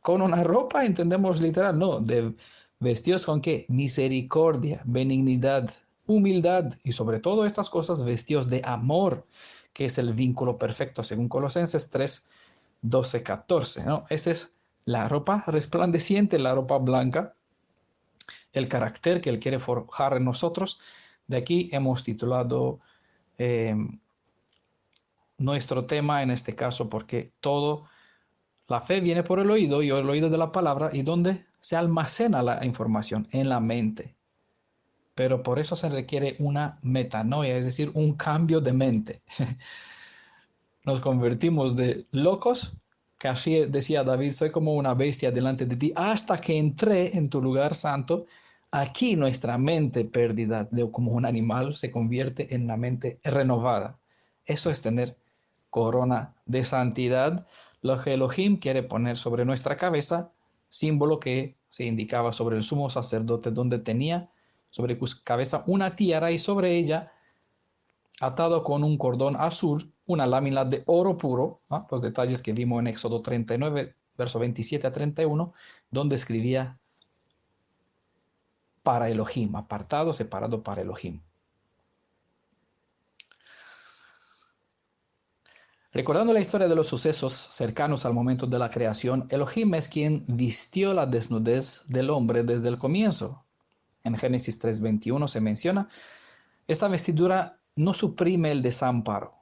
¿Con una ropa? Entendemos literal, no. De vestidos con qué? Misericordia, benignidad, humildad y sobre todo estas cosas vestidos de amor, que es el vínculo perfecto, según Colosenses 3, 12, 14. ¿No? Esa es la ropa resplandeciente, la ropa blanca, el carácter que Él quiere forjar en nosotros. De aquí hemos titulado nuestro tema en este caso, porque la fe viene por el oído y el oído de la palabra, y donde se almacena la información en la mente. Pero por eso se requiere una metanoia, es decir, un cambio de mente. Nos convertimos de locos, que así decía David, soy como una bestia delante de ti, hasta que entré en tu lugar santo. Aquí nuestra mente perdida, como un animal, se convierte en una mente renovada. Eso es tener corona de santidad, lo que Elohim quiere poner sobre nuestra cabeza, símbolo que se indicaba sobre el sumo sacerdote, donde tenía sobre su cabeza una tiara y sobre ella, atado con un cordón azul, una lámina de oro puro, ¿no? Los detalles que vimos en Éxodo 39, verso 27 a 31, donde escribía para Elohim, apartado, separado para Elohim. Recordando la historia de los sucesos cercanos al momento de la creación, Elohim es quien vistió la desnudez del hombre desde el comienzo. En Génesis 3:21 se menciona, esta vestidura no suprime el desamparo.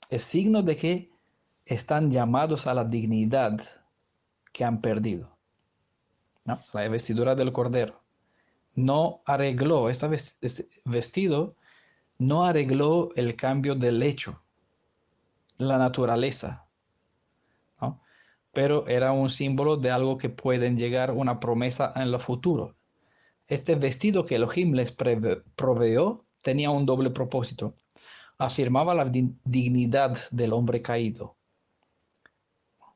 Es signo de que están llamados a la dignidad que han perdido, ¿no? La vestidura del Cordero no arregló, este vestido no arregló el cambio del hecho, la naturaleza, ¿no? Pero era un símbolo de algo que pueden llegar, una promesa en lo futuro. Este vestido que Elohim les proveyó tenía un doble propósito. Afirmaba la dignidad del hombre caído,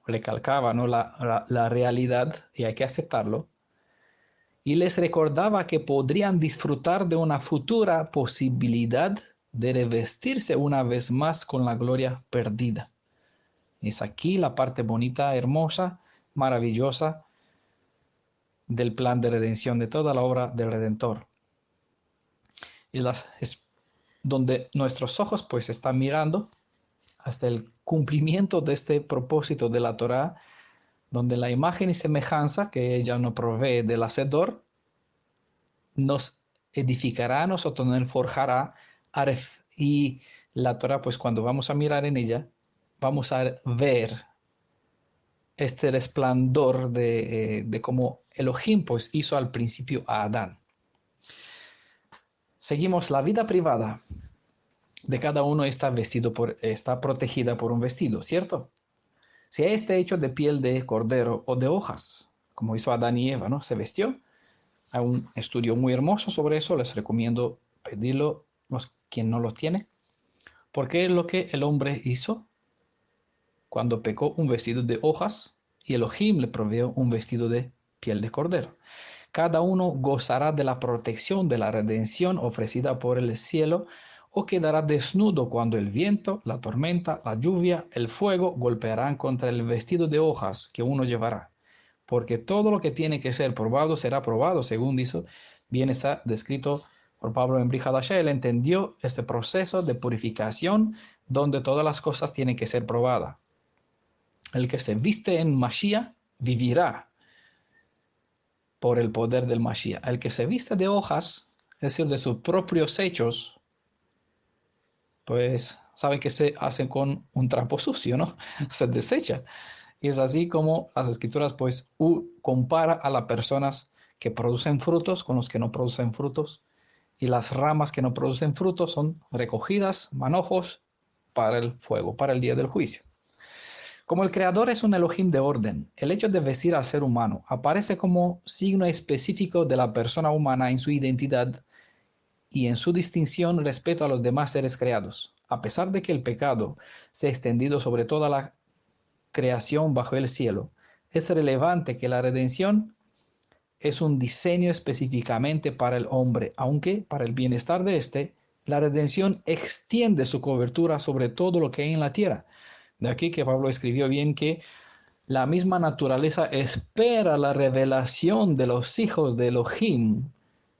recalcaba, ¿no?, la realidad, y hay que aceptarlo, y les recordaba que podrían disfrutar de una futura posibilidad de revestirse una vez más con la gloria perdida. Es aquí la parte bonita, hermosa, maravillosa del plan de redención, de toda la obra del Redentor. Y es donde nuestros ojos pues están mirando hasta el cumplimiento de este propósito de la Torá, donde la imagen y semejanza que ella nos provee del Hacedor nos edificará, nosotros nos forjará, y la Torah, pues cuando vamos a mirar en ella, vamos a ver este resplandor de cómo Elohim pues hizo al principio a Adán. Seguimos. La vida privada de cada uno está protegida por un vestido, ¿cierto? Si este hecho de piel de cordero o de hojas, como hizo Adán y Eva, ¿no?, se vistió. Hay un estudio muy hermoso sobre eso, les recomiendo pedirlo quien no lo tiene, porque es lo que el hombre hizo cuando pecó, un vestido de hojas, y Elohim le proveyó un vestido de piel de cordero. Cada uno gozará de la protección de la redención ofrecida por el cielo, o quedará desnudo cuando el viento, la tormenta, la lluvia, el fuego golpearán contra el vestido de hojas que uno llevará. Porque todo lo que tiene que ser probado será probado, según dice, bien está descrito por Pablo en Brit Hadashah. Él entendió este proceso de purificación donde todas las cosas tienen que ser probadas. El que se viste en Mashiach vivirá por el poder del Mashiach. El que se viste de hojas, es decir, de sus propios hechos, pues saben que se hacen con un trapo sucio, ¿no? Se desecha. Y es así como las escrituras pues compara a las personas que producen frutos con los que no producen frutos, y las ramas que no producen frutos son recogidas, manojos, para el fuego, para el día del juicio. Como el Creador es un Elohim de orden, el hecho de vestir al ser humano aparece como signo específico de la persona humana en su identidad y en su distinción respecto a los demás seres creados. A pesar de que el pecado se ha extendido sobre toda la creación bajo el cielo, es relevante que la redención es un diseño específicamente para el hombre, aunque para el bienestar de éste, la redención extiende su cobertura sobre todo lo que hay en la tierra. De aquí que Pablo escribió bien que la misma naturaleza espera la revelación de los hijos de Elohim,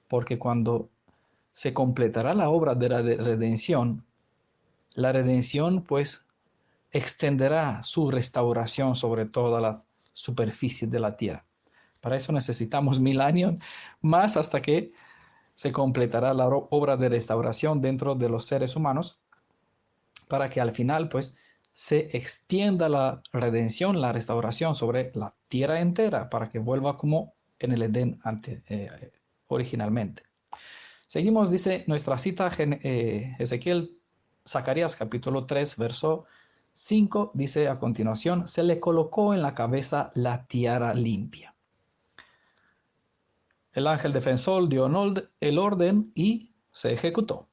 porque cuando se completará la obra de la redención pues extenderá su restauración sobre toda la superficie de la tierra. Para eso necesitamos 1000 años más hasta que se completará la obra de restauración dentro de los seres humanos, para que al final pues se extienda la redención, la restauración sobre la tierra entera, para que vuelva como en el Edén originalmente. Seguimos, dice nuestra cita, Ezequiel, Zacarías capítulo 3, verso 5, dice a continuación: se le colocó en la cabeza la tiara limpia. El ángel defensor dio el orden y se ejecutó.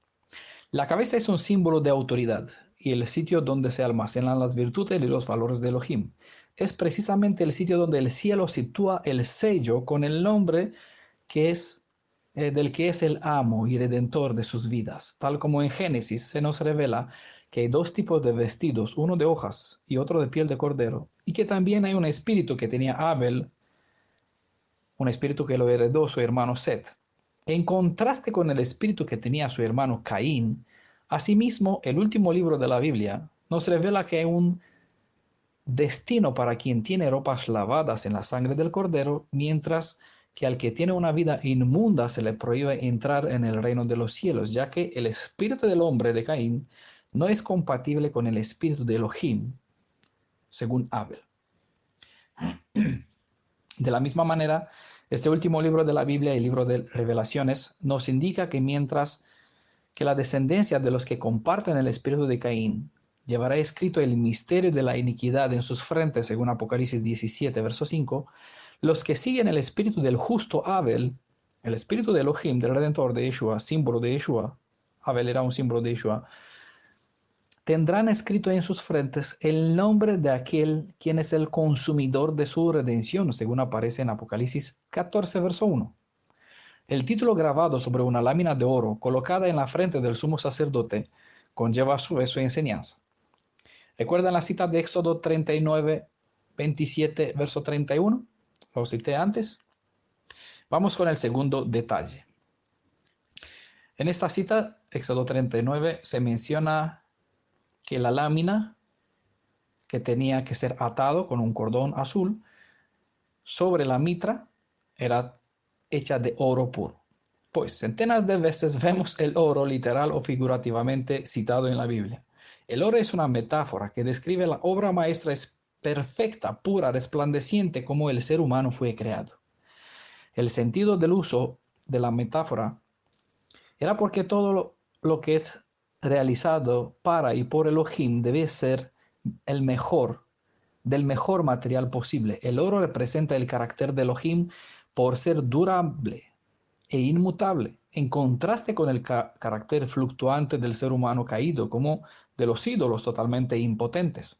La cabeza es un símbolo de autoridad y el sitio donde se almacenan las virtudes y los valores de Elohim. Es precisamente el sitio donde el cielo sitúa el sello con el nombre que es del que es el amo y redentor de sus vidas. Tal como en Génesis se nos revela que hay dos tipos de vestidos, uno de hojas y otro de piel de cordero, y que también hay un espíritu que tenía Abel, un espíritu que lo heredó su hermano Set. En contraste con el espíritu que tenía su hermano Caín, asimismo, el último libro de la Biblia nos revela que hay un destino para quien tiene ropas lavadas en la sangre del cordero, mientras que al que tiene una vida inmunda se le prohíbe entrar en el reino de los cielos, ya que el espíritu del hombre de Caín no es compatible con el espíritu de Elohim, según Abel. De la misma manera, este último libro de la Biblia, el libro de Revelaciones, nos indica que mientras que la descendencia de los que comparten el espíritu de Caín llevará escrito el misterio de la iniquidad en sus frentes, según Apocalipsis 17, verso 5, los que siguen el espíritu del justo Abel, el espíritu de Elohim, del Redentor de Yeshua, símbolo de Yeshua, Abel era un símbolo de Yeshua, tendrán escrito en sus frentes el nombre de aquel quien es el consumidor de su redención, según aparece en Apocalipsis 14, verso 1. El título grabado sobre una lámina de oro colocada en la frente del sumo sacerdote conlleva a su vez su enseñanza. ¿Recuerdan la cita de Éxodo 39, 27, verso 31? Lo cité antes. Vamos con el segundo detalle. En esta cita, Éxodo 39, se menciona que la lámina que tenía que ser atado con un cordón azul sobre la mitra era hecha de oro puro. Pues centenas de veces vemos el oro literal o figurativamente citado en la Biblia. El oro es una metáfora que describe la obra maestra perfecta, pura, resplandeciente como el ser humano fue creado. El sentido del uso de la metáfora era porque todo lo que es realizado para y por Elohim debe ser el mejor, del mejor material posible. El oro representa el carácter de Elohim por ser durable e inmutable, en contraste con el carácter fluctuante del ser humano caído, como de los ídolos totalmente impotentes.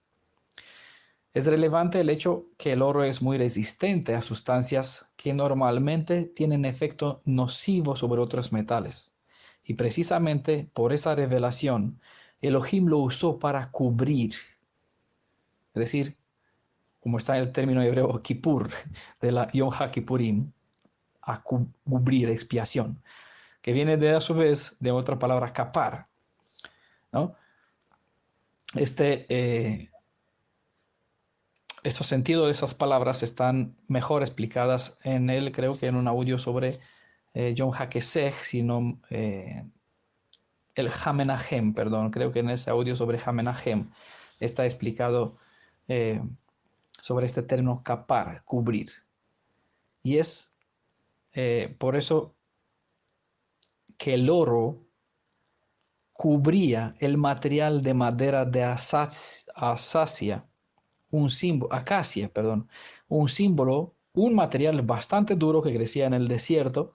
Es relevante el hecho que el oro es muy resistente a sustancias que normalmente tienen efecto nocivo sobre otros metales. Y precisamente por esa revelación, Elohim lo usó para cubrir, es decir, como está en el término hebreo kippur, de la Yom HaKippurim, a cubrir, expiación, que viene de a su vez de otra palabra kapar, ¿no? Esos sentidos de esas palabras están mejor explicadas en él, creo que en un audio sobre John Hackeseg, sino el Hamenahem, perdón, creo que en ese audio sobre Hamenahem está explicado eh, sobre este término kapar, cubrir. Y es por eso que el oro cubría el material de madera de acacia, un símbolo, un material bastante duro que crecía en el desierto,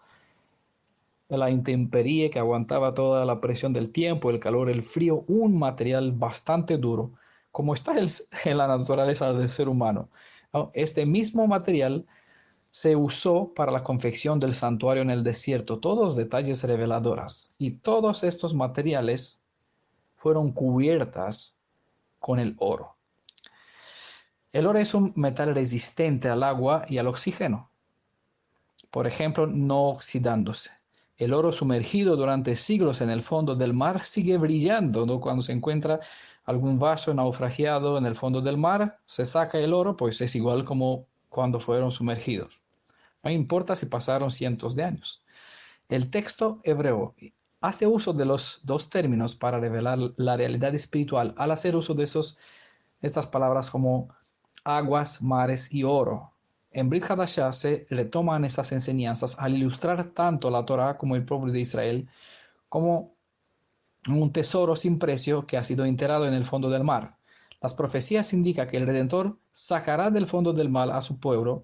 la intemperie que aguantaba toda la presión del tiempo, el calor, el frío, un material bastante duro, como está en la naturaleza del ser humano, ¿no? Este mismo material se usó para la confección del santuario en el desierto, todos detalles reveladores, y todos estos materiales fueron cubiertas con el oro. El oro es un metal resistente al agua y al oxígeno, por ejemplo, no oxidándose. El oro sumergido durante siglos en el fondo del mar sigue brillando, ¿no? Cuando se encuentra algún vaso naufragiado en el fondo del mar, se saca el oro, pues es igual como cuando fueron sumergidos. No importa si pasaron cientos de años. El texto hebreo hace uso de los dos términos para revelar la realidad espiritual al hacer uso de estas palabras como aguas, mares y oro. En Brit Hadashah se retoman estas enseñanzas al ilustrar tanto la Torah como el pueblo de Israel como un tesoro sin precio que ha sido enterrado en el fondo del mar. Las profecías indican que el Redentor sacará del fondo del mar a su pueblo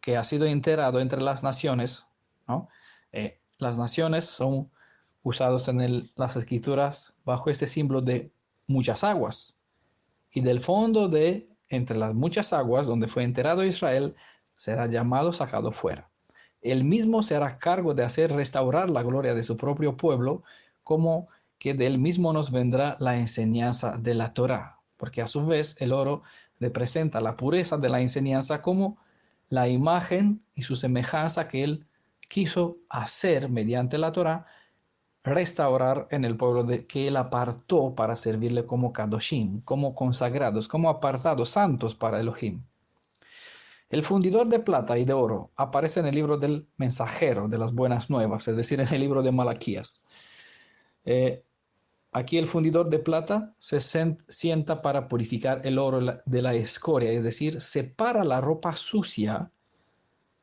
que ha sido enterrado entre las naciones, ¿no? Las naciones son usados en las escrituras bajo este símbolo de muchas aguas. Y del fondo de entre las muchas aguas donde fue enterrado Israel, será llamado sacado fuera. Él mismo se hará cargo de hacer restaurar la gloria de su propio pueblo, como que de él mismo nos vendrá la enseñanza de la Torá, porque a su vez el oro representa la pureza de la enseñanza como la imagen y su semejanza que él quiso hacer mediante la Torá, restaurar en el pueblo que él apartó para servirle como Kadoshim, como consagrados, como apartados, santos para Elohim. El fundidor de plata y de oro aparece en el libro del mensajero de las buenas nuevas, es decir, en el libro de Malaquías. Aquí el fundidor de plata se sienta para purificar el oro de la escoria, es decir, separa la ropa sucia.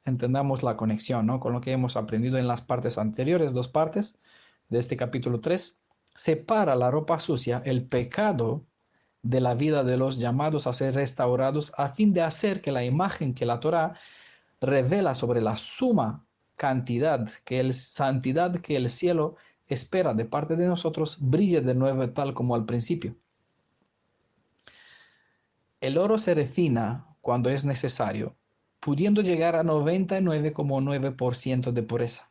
Entendamos la conexión, ¿no? Con lo que hemos aprendido en las partes anteriores, dos partes de este capítulo 3. Separa la ropa sucia, el pecado, de la vida de los llamados a ser restaurados, a fin de hacer que la imagen que la Torá revela sobre la suma cantidad, santidad que el cielo espera de parte de nosotros, brille de nuevo tal como al principio. El oro se refina cuando es necesario, pudiendo llegar a 99,9% de pureza.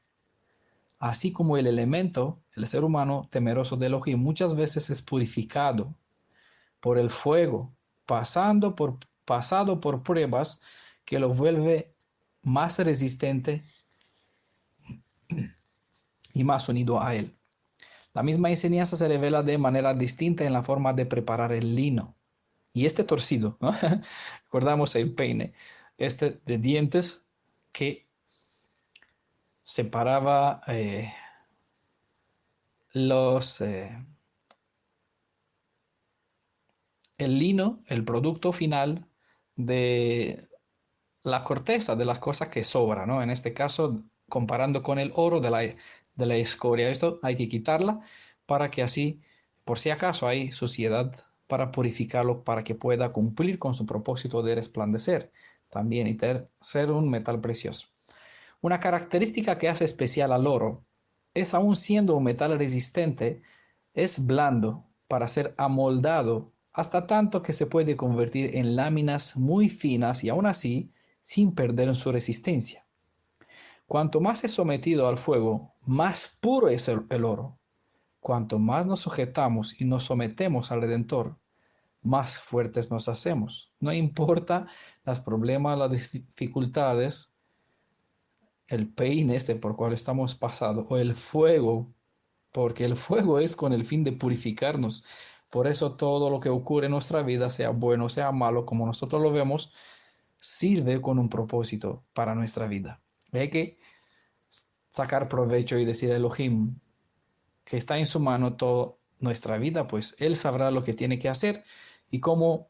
Así como el elemento, el ser humano temeroso de Elohim, muchas veces es purificado por el fuego, pasado por pruebas que lo vuelve más resistente y más unido a él. La misma enseñanza se revela de manera distinta en la forma de preparar el lino. Y este torcido, ¿no? Recordamos el peine, este de dientes que separaba los, el lino, el producto final de la corteza, de las cosas que sobra, ¿no? En este caso, comparando con el oro de la escoria. Esto hay que quitarla para que así, por si acaso hay suciedad, para purificarlo, para que pueda cumplir con su propósito de resplandecer también y ser un metal precioso. Una característica que hace especial al oro es, aun siendo un metal resistente, es blando para ser amoldado hasta tanto que se puede convertir en láminas muy finas y aún así sin perder su resistencia. Cuanto más es sometido al fuego, más puro es el oro. Cuanto más nos sujetamos y nos sometemos al Redentor, más fuertes nos hacemos. No importa los problemas, las dificultades, el peine este por cual estamos pasando, o el fuego, porque el fuego es con el fin de purificarnos. Por eso todo lo que ocurre en nuestra vida, sea bueno, sea malo, como nosotros lo vemos, sirve con un propósito para nuestra vida. Hay que sacar provecho y decir a Elohim que está en su mano toda nuestra vida, pues Él sabrá lo que tiene que hacer y cómo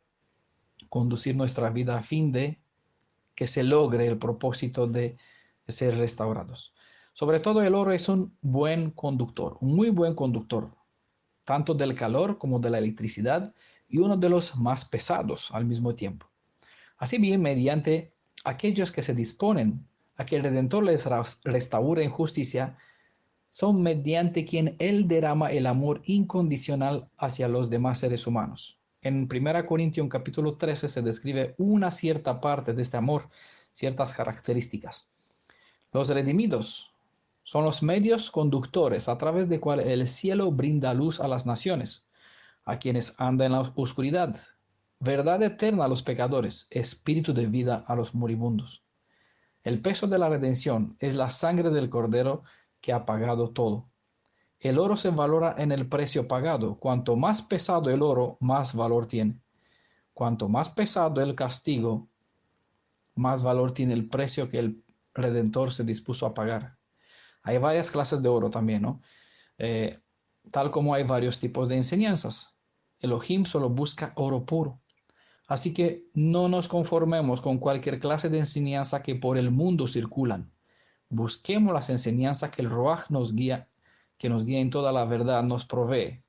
conducir nuestra vida a fin de que se logre el propósito de ser restaurados. Sobre todo el oro es un buen conductor, un muy buen conductor, tanto del calor como de la electricidad y uno de los más pesados al mismo tiempo. Así bien, mediante aquellos que se disponen a que el Redentor les restaure en justicia, son mediante quien Él derrama el amor incondicional hacia los demás seres humanos. En 1 Corintios capítulo 13 se describe una cierta parte de este amor, ciertas características. Los redimidos son los medios conductores a través de cual el cielo brinda luz a las naciones, a quienes andan en la oscuridad, verdad eterna a los pecadores, espíritu de vida a los moribundos. El peso de la redención es la sangre del Cordero que ha pagado todo. El oro se valora en el precio pagado. Cuanto más pesado el oro, más valor tiene. Cuanto más pesado el castigo, más valor tiene el precio que el Redentor se dispuso a pagar. Hay varias clases de oro también, ¿no? Eh, Tal como hay varios tipos de enseñanzas. Elohim solo busca oro puro. Así que no nos conformemos con cualquier clase de enseñanza que por el mundo circulan. Busquemos las enseñanzas que el Ruach nos guía, que nos guía en toda la verdad, nos provee.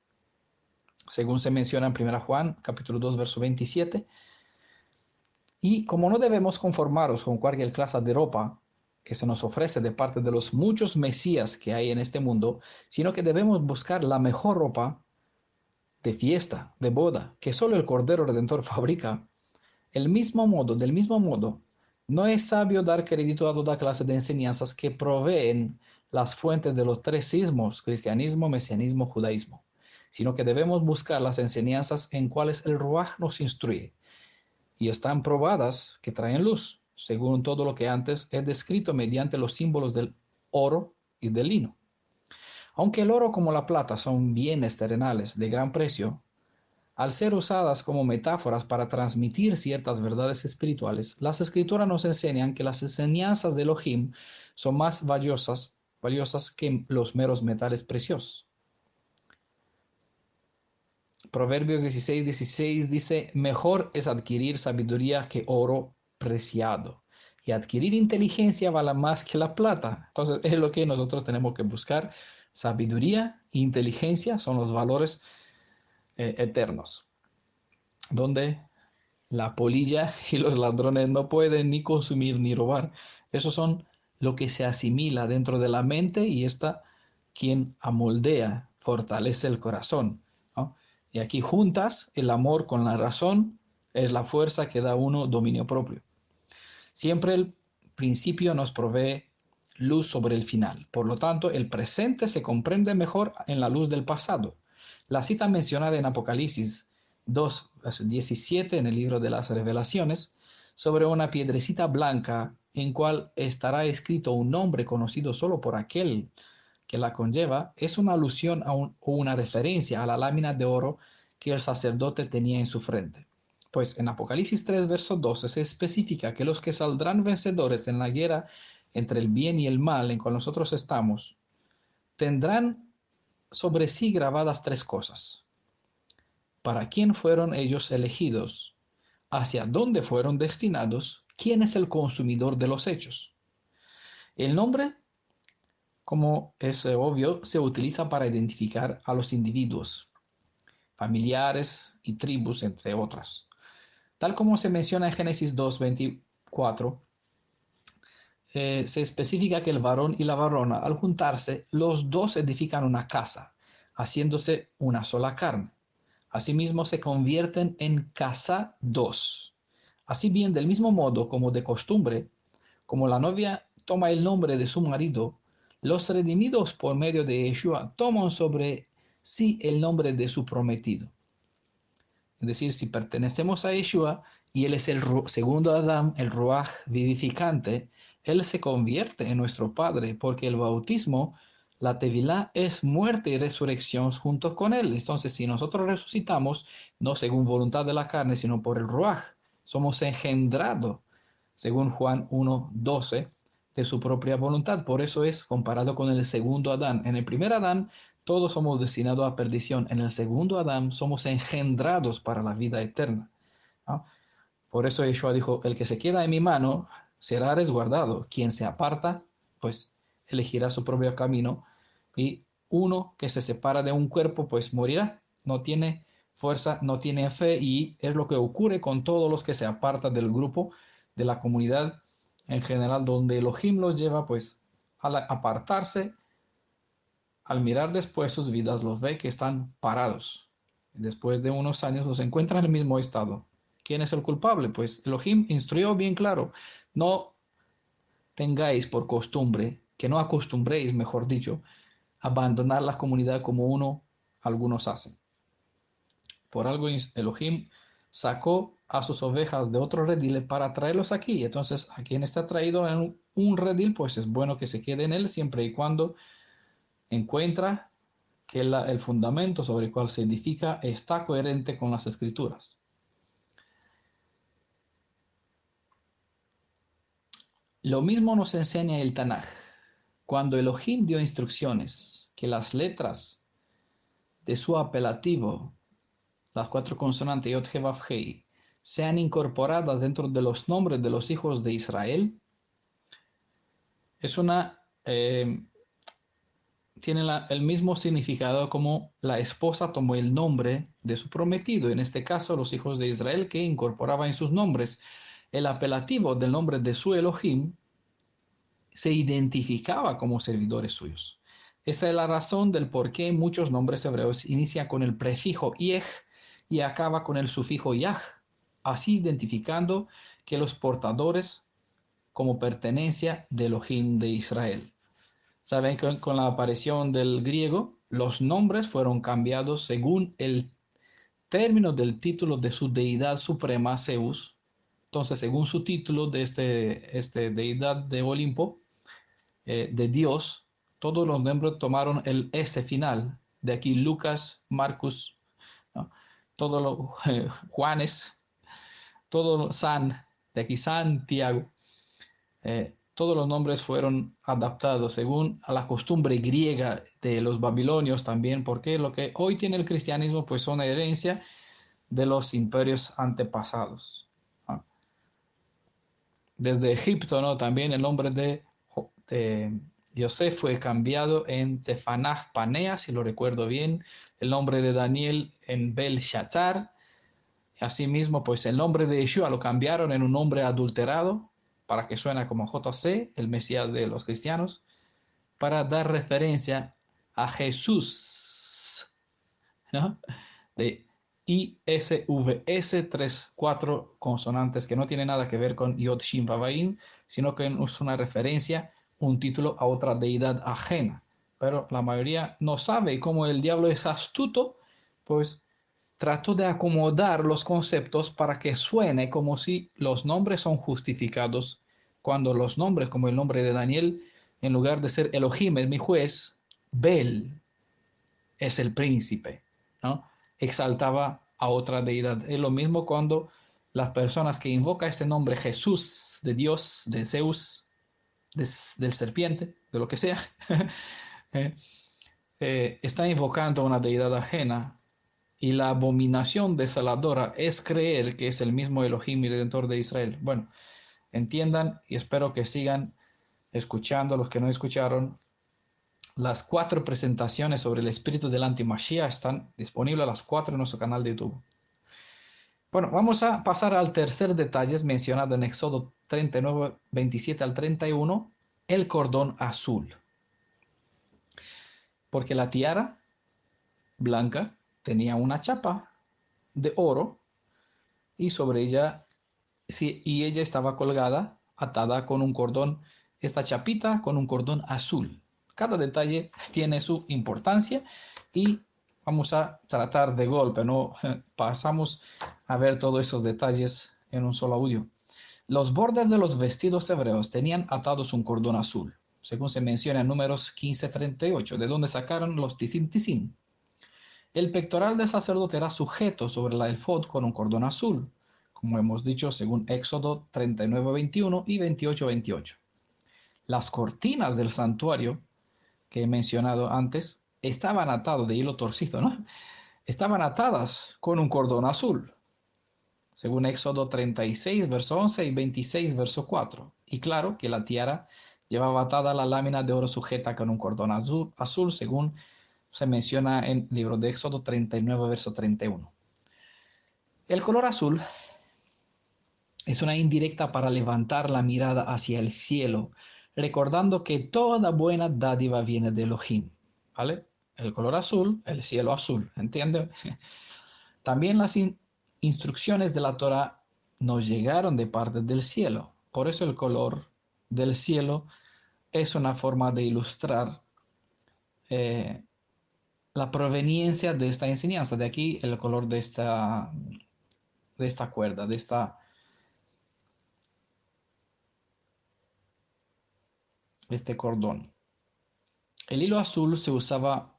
Según se menciona en 1 Juan, capítulo 2, verso 27. Y como no debemos conformarnos con cualquier clase de ropa que se nos ofrece de parte de los muchos mesías que hay en este mundo, sino que debemos buscar la mejor ropa de fiesta, de boda, que solo el Cordero Redentor fabrica, del mismo modo, no es sabio dar crédito a toda clase de enseñanzas que proveen las fuentes de los tres sismos, cristianismo, mesianismo, judaísmo, sino que debemos buscar las enseñanzas en cuales el Ruach nos instruye, y están probadas que traen luz, según todo lo que antes he descrito mediante los símbolos del oro y del lino. Aunque el oro como la plata son bienes terrenales de gran precio, al ser usadas como metáforas para transmitir ciertas verdades espirituales, las escrituras nos enseñan que las enseñanzas de Elohim son más valiosas que los meros metales preciosos. Proverbios 16:16 dice, mejor es adquirir sabiduría que oro preciado. Y adquirir inteligencia vale más que la plata. Entonces, es lo que nosotros tenemos que buscar. Sabiduría e inteligencia son los valores eternos, donde la polilla y los ladrones no pueden ni consumir ni robar. Esos son lo que se asimila dentro de la mente y está quien amoldea, fortalece el corazón, ¿no? Y aquí juntas el amor con la razón es la fuerza que da a uno dominio propio. Siempre el principio nos provee luz sobre el final. Por lo tanto, el presente se comprende mejor en la luz del pasado. La cita mencionada en Apocalipsis 2, 17 en el libro de las Revelaciones, sobre una piedrecita blanca en cual estará escrito un nombre conocido solo por aquel que la conlleva, es una alusión o una referencia a la lámina de oro que el sacerdote tenía en su frente. Pues en Apocalipsis 3, verso 12 se especifica que los que saldrán vencedores en la guerra entre el bien y el mal en cual nosotros estamos, tendrán sobre sí grabadas tres cosas. ¿Para quién fueron ellos elegidos? ¿Hacia dónde fueron destinados? ¿Quién es el consumidor de los hechos? El nombre, como es obvio, se utiliza para identificar a los individuos, familiares y tribus, entre otras. Tal como se menciona en Génesis 2:24, se especifica que el varón y la varona, al juntarse, los dos edifican una casa, haciéndose una sola carne. Asimismo, se convierten en casa dos. Así bien, del mismo modo como de costumbre, como la novia toma el nombre de su marido, los redimidos por medio de Yeshua toman sobre sí el nombre de su prometido. Es decir, si pertenecemos a Yeshua y Él es el segundo Adán, el Ruaj vivificante, Él se convierte en nuestro Padre, porque el bautismo, la Tevilá, es muerte y resurrección junto con Él. Entonces, si nosotros resucitamos, no según voluntad de la carne, sino por el Ruaj, somos engendrados, según Juan 1:12, de su propia voluntad. Por eso es comparado con el segundo Adán. En el primer Adán, todos somos destinados a perdición. En el segundo Adán somos engendrados para la vida eterna, ¿no? Por eso Yeshua dijo, el que se queda en mi mano será resguardado. Quien se aparta, pues elegirá su propio camino. Y uno que se separa de un cuerpo, pues morirá. No tiene fuerza, no tiene fe y es lo que ocurre con todos los que se apartan del grupo, de la comunidad en general, donde Elohim los lleva pues a apartarse. Al mirar después sus vidas, los ve que están parados. Después de unos años los encuentran en el mismo estado. ¿Quién es el culpable? Pues Elohim instruyó bien claro, no tengáis por costumbre, que no acostumbréis, mejor dicho, abandonar la comunidad como algunos hacen. Por algo Elohim sacó a sus ovejas de otro redil para traerlos aquí. Entonces, a quien está traído en un redil, pues es bueno que se quede en él siempre y cuando encuentra que el fundamento sobre el cual se edifica está coherente con las escrituras. Lo mismo nos enseña el Tanaj. Cuando Elohim dio instrucciones que las letras de su apelativo, las cuatro consonantes Yod He Vav Hei, sean incorporadas dentro de los nombres de los hijos de Israel, es tiene el mismo significado como la esposa tomó el nombre de su prometido, en este caso los hijos de Israel, que incorporaba en sus nombres el apelativo del nombre de su Elohim, se identificaba como servidores suyos. Esta es la razón del por qué muchos nombres hebreos inician con el prefijo yej y acaba con el sufijo yah, así identificando que los portadores como pertenencia de Elohim de Israel. Saben que con la aparición del griego, los nombres fueron cambiados según el término del título de su deidad suprema, Zeus. Entonces, según su título de este deidad de Olimpo, de Dios, todos los nombres tomaron el S final. De aquí Lucas, Marcus, ¿no? Todos los Juanes, todos los San, de aquí Santiago. todos los nombres fueron adaptados según a la costumbre griega de los babilonios también, porque lo que hoy tiene el cristianismo pues son herencia de los imperios antepasados. ¿No? Desde Egipto, ¿no? También el nombre de Yosef fue cambiado en Zefanah Panea, si lo recuerdo bien, el nombre de Daniel en Belshazzar. Asimismo, pues el nombre de Yeshua lo cambiaron en un nombre adulterado para que suene como JC, el Mesías de los cristianos, para dar referencia a Jesús, ¿no? De ISVS, cuatro consonantes que no tienen nada que ver con Yod Shin Vav, sino que es una referencia, un título a otra deidad ajena. Pero la mayoría no sabe, y como el diablo es astuto, pues trató de acomodar los conceptos para que suene como si los nombres son justificados, cuando los nombres, como el nombre de Daniel, en lugar de ser Elohim es mi juez, Bel es el príncipe, ¿no? Exaltaba a otra deidad. Es lo mismo cuando las personas que invocan este nombre Jesús, de Dios, de Zeus, del serpiente, de lo que sea, eh, están invocando a una deidad ajena. Y la abominación desoladora es creer que es el mismo Elohim y Redentor de Israel. Bueno, entiendan y espero que sigan escuchando los que no escucharon. Las 4 presentaciones sobre el espíritu del anti-Mashiach están disponibles a las 4 en nuestro canal de YouTube. Bueno, vamos a pasar al tercer detalle mencionado en Éxodo 39, 27 al 31, el cordón azul. Porque la tiara blanca tenía una chapa de oro y sobre ella, sí, y ella estaba colgada, atada con un cordón, esta chapita con un cordón azul. Cada detalle tiene su importancia y vamos a tratar de golpe, no pasamos a ver todos esos detalles en un solo audio. Los bordes de los vestidos hebreos tenían atados un cordón azul, según se menciona en Números 15:38, de donde sacaron los tisin. El pectoral del sacerdote era sujeto sobre la efod con un cordón azul, como hemos dicho según Éxodo 39:21 y 28:28. Las cortinas del santuario que he mencionado antes estaban atadas de hilo torcido, ¿no? Estaban atadas con un cordón azul, según Éxodo 36, verso 11 y 26, verso 4. Y claro que la tiara llevaba atada la lámina de oro sujeta con un cordón azul según se menciona en el libro de Éxodo 39, verso 31. El color azul es una indirecta para levantar la mirada hacia el cielo, recordando que toda buena dádiva viene de Elohim, ¿vale? El color azul, el cielo azul, ¿entiende? También las instrucciones de la Torah nos llegaron de parte del cielo. Por eso el color del cielo es una forma de ilustrar eh, la proveniencia de esta enseñanza. De aquí el color de esta cuerda, de este cordón. El hilo azul se usaba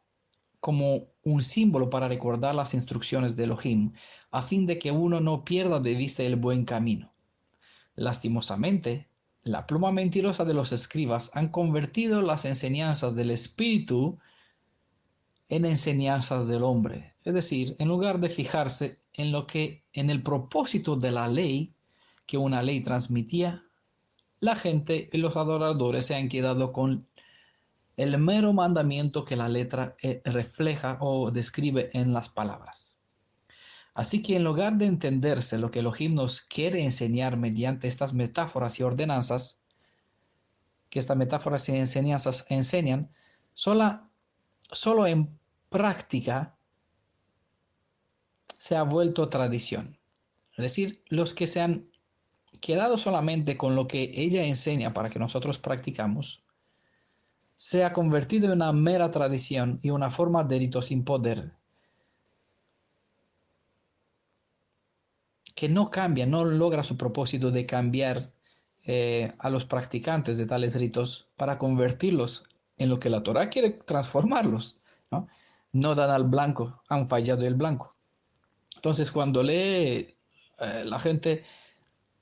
como un símbolo para recordar las instrucciones de Elohim, a fin de que uno no pierda de vista el buen camino. Lastimosamente, la pluma mentirosa de los escribas han convertido las enseñanzas del Espíritu en enseñanzas del hombre. Es decir, en lugar de fijarse en el propósito de la ley que una ley transmitía, la gente y los adoradores se han quedado con el mero mandamiento que la letra refleja o describe en las palabras. Así que en lugar de entenderse lo que Elohim nos quiere enseñar mediante estas metáforas y ordenanzas, que estas metáforas y enseñanzas enseñan, solo en práctica se ha vuelto tradición. Es decir, los que se han quedado solamente con lo que ella enseña para que nosotros practicamos, se ha convertido en una mera tradición y una forma de rito sin poder, que no cambia, no logra su propósito de cambiar a los practicantes de tales ritos para convertirlos en lo que la Torah quiere transformarlos, ¿no? No dan al blanco, han fallado el blanco. Entonces, cuando lee la gente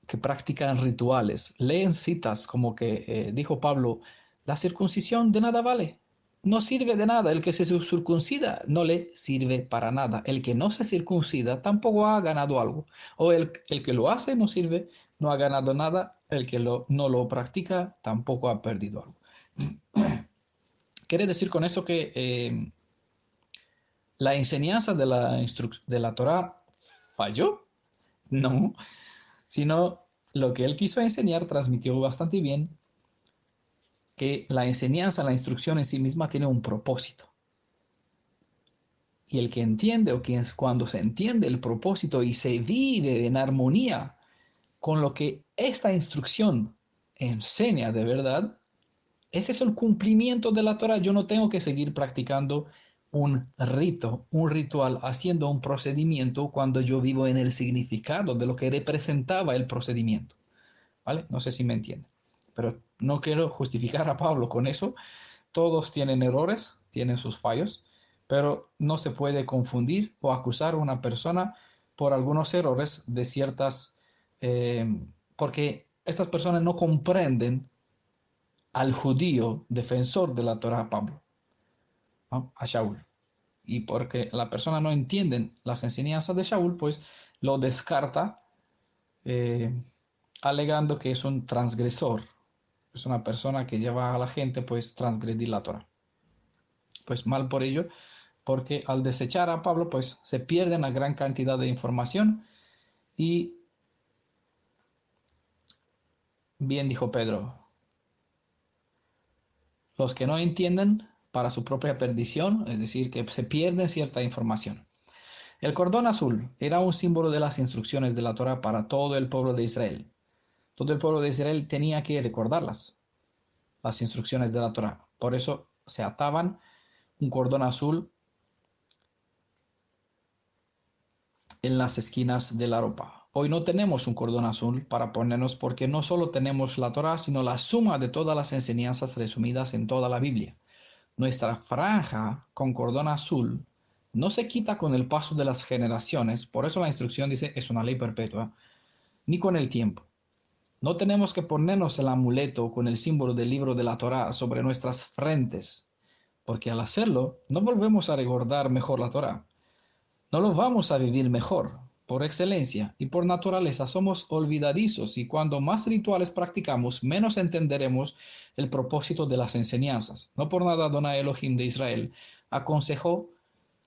que practican rituales, leen citas como que dijo Pablo, la circuncisión de nada vale, no sirve de nada, el que se circuncida no le sirve para nada, el que no se circuncida tampoco ha ganado algo, o el que lo hace no sirve, no ha ganado nada, el que no lo practica tampoco ha perdido algo. Quiere decir con eso que la enseñanza de la Torah falló, no, sino lo que él quiso enseñar transmitió bastante bien que la enseñanza, la instrucción en sí misma tiene un propósito. Y el que entiende, o que es cuando se entiende el propósito y se vive en armonía con lo que esta instrucción enseña de verdad, ese es el cumplimiento de la Torah. Yo no tengo que seguir practicando un rito, un ritual, haciendo un procedimiento cuando yo vivo en el significado de lo que representaba el procedimiento. ¿Vale? No sé si me entienden. Pero no quiero justificar a Pablo con eso. Todos tienen errores, tienen sus fallos, pero no se puede confundir o acusar a una persona por algunos errores de ciertas, porque estas personas no comprenden al judío defensor de la Torah, Pablo, ¿no? A Shaul. Y porque la persona no entiende las enseñanzas de Shaul, pues lo descarta eh, alegando que es un transgresor, es una persona que lleva a la gente pues transgredir la Torah. Pues mal por ello, porque al desechar a Pablo pues se pierde una gran cantidad de información y bien dijo Pedro, los que no entienden para su propia perdición, es decir, que se pierde cierta información. El cordón azul era un símbolo de las instrucciones de la Torah para todo el pueblo de Israel. Todo el pueblo de Israel tenía que recordarlas, las instrucciones de la Torah. Por eso se ataban un cordón azul en las esquinas de la ropa. Hoy no tenemos un cordón azul para ponernos porque no solo tenemos la Torah, sino la suma de todas las enseñanzas resumidas en toda la Biblia. Nuestra franja con cordón azul no se quita con el paso de las generaciones, por eso la instrucción dice es una ley perpetua, ni con el tiempo. No tenemos que ponernos el amuleto con el símbolo del libro de la Torá sobre nuestras frentes, porque al hacerlo no volvemos a recordar mejor la Torá. No lo vamos a vivir mejor. Por excelencia y por naturaleza somos olvidadizos y cuando más rituales practicamos, menos entenderemos el propósito de las enseñanzas. No por nada Adonai Elohim de Israel aconsejó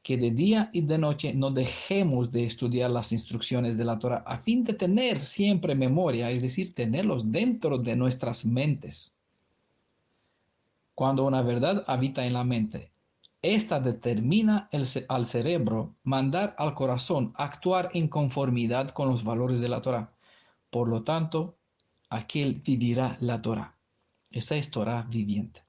que de día y de noche no dejemos de estudiar las instrucciones de la Torah a fin de tener siempre memoria, es decir, tenerlos dentro de nuestras mentes. Cuando una verdad habita en la mente, esta determina al cerebro mandar al corazón actuar en conformidad con los valores de la Torah. Por lo tanto, aquel vivirá la Torah. Esa es Torah viviente.